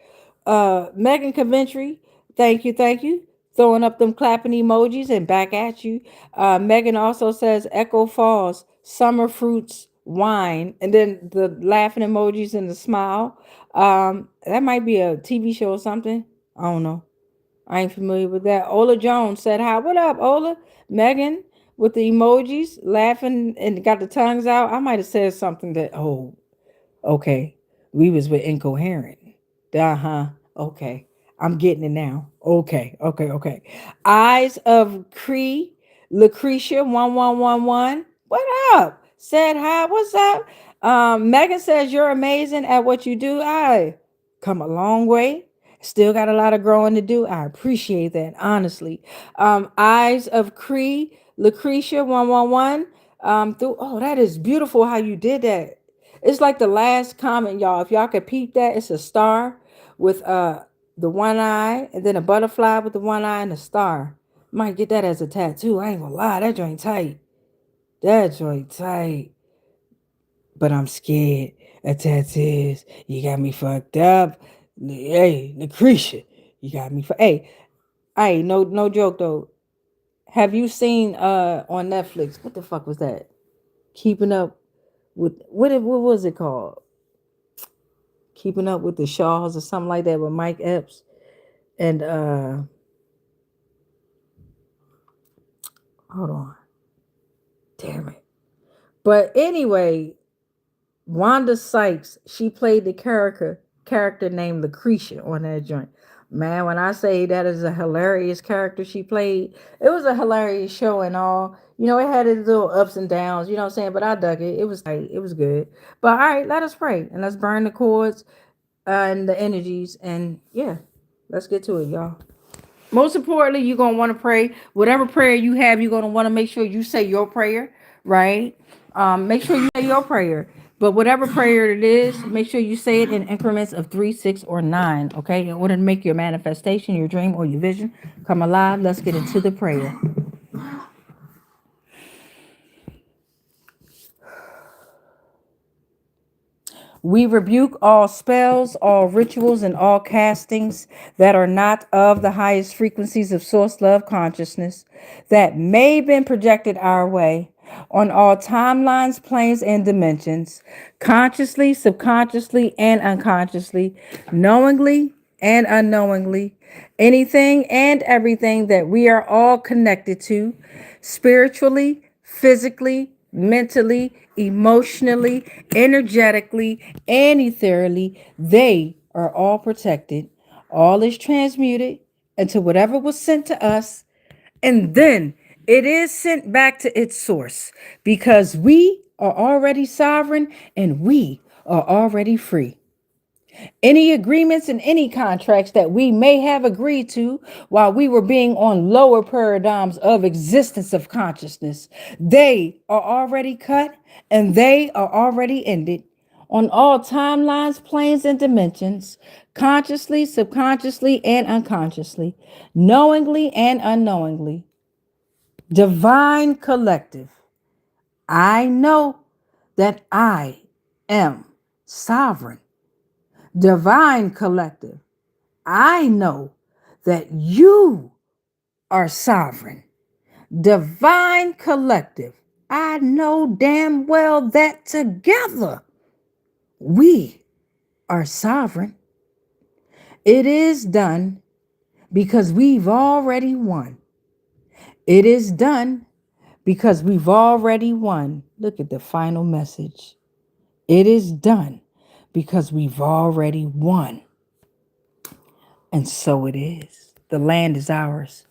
Megan Coventry, thank you. Throwing up them clapping emojis and back at you. Megan also says Echo Falls, summer fruits, wine, and then the laughing emojis and the smile. That might be a TV show or something. I don't know. I ain't familiar with that. Ola Jones said hi. What up, Ola? Megan with the emojis, laughing and got the tongues out. I might have said something that, oh, okay. We was with incoherent. Uh-huh. Okay. I'm getting it now. Okay. Eyes of Cree, Lucretia 1111. What up? Said hi. What's up? Megan says you're amazing at what you do. I come a long way. Still got a lot of growing to do. I appreciate that, honestly. Eyes of Cree, Lucretia 111. Through that is beautiful how you did that. It's like the last comment, y'all. If y'all could peep that, it's a star with the one eye, and then a butterfly with the one eye and a star. Might get that as a tattoo. I ain't gonna lie, that joint tight. That joint tight. But I'm scared of tattoos. You got me fucked up. Hey, Lucretia, you got me. Hey, no joke though. Have you seen on Netflix? What the fuck was that? Keeping up with what was it called? Keeping Up with the Shaws or something like that with Mike Epps and hold on. Damn it. But anyway, Wanda Sykes, she played the character named Lucretia on that joint. Man, when I say that is a hilarious character she played, it was a hilarious show and all. You know, it had its little ups and downs, you know what I'm saying? But I dug it. It was tight. It was good. But all right, let us pray and let's burn the cords and the energies. And yeah, let's get to it, y'all. Most importantly, you're going to want to pray. Whatever prayer you have, you're going to want to make sure you say your prayer, right? Make sure you say your prayer. But whatever prayer it is, make sure you say it in increments of 3, 6, or 9. Okay, in order to make your manifestation, your dream, or your vision come alive. Let's get into the prayer. We rebuke all spells, all rituals, and all castings that are not of the highest frequencies of source love consciousness that may have been projected our way on all timelines, planes, and dimensions, consciously, subconsciously, and unconsciously, knowingly and unknowingly, anything and everything that we are all connected to, spiritually, physically, mentally, emotionally, energetically, and ethereally, they are all protected. All is transmuted into whatever was sent to us, and then it is sent back to its source because we are already sovereign and we are already free. Any agreements and any contracts that we may have agreed to while we were being on lower paradigms of existence of consciousness, they are already cut and they are already ended on all timelines, planes, and dimensions, consciously, subconsciously, and unconsciously, knowingly and unknowingly. Divine collective, I know that I am sovereign. Divine collective, I know that you are sovereign. Divine collective, I know damn well that together we are sovereign. It is done because we've already won. It is done because we've already won. Look at the final message. It is done because we've already won. And so it is. The land is ours.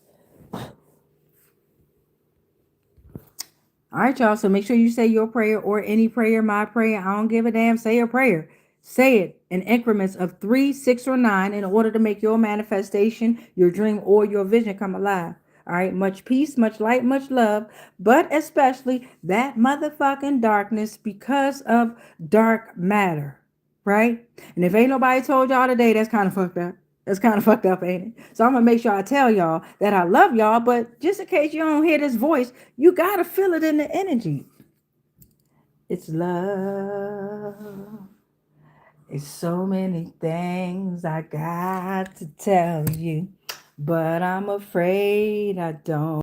All right, y'all. So make sure you say your prayer or any prayer, my prayer. I don't give a damn. Say a prayer. Say it in increments of 3, 6, or 9 in order to make your manifestation, your dream, or your vision come alive. All right. Much peace, much light, much love, but especially that motherfucking darkness because of dark matter. Right. And if ain't nobody told y'all today, that's kind of fucked up. That's kind of fucked up, ain't it? So I'm going to make sure I tell y'all that I love y'all, but just in case you don't hear this voice, you got to feel it in the energy. It's love. It's so many things I got to tell you, but I'm afraid I don't.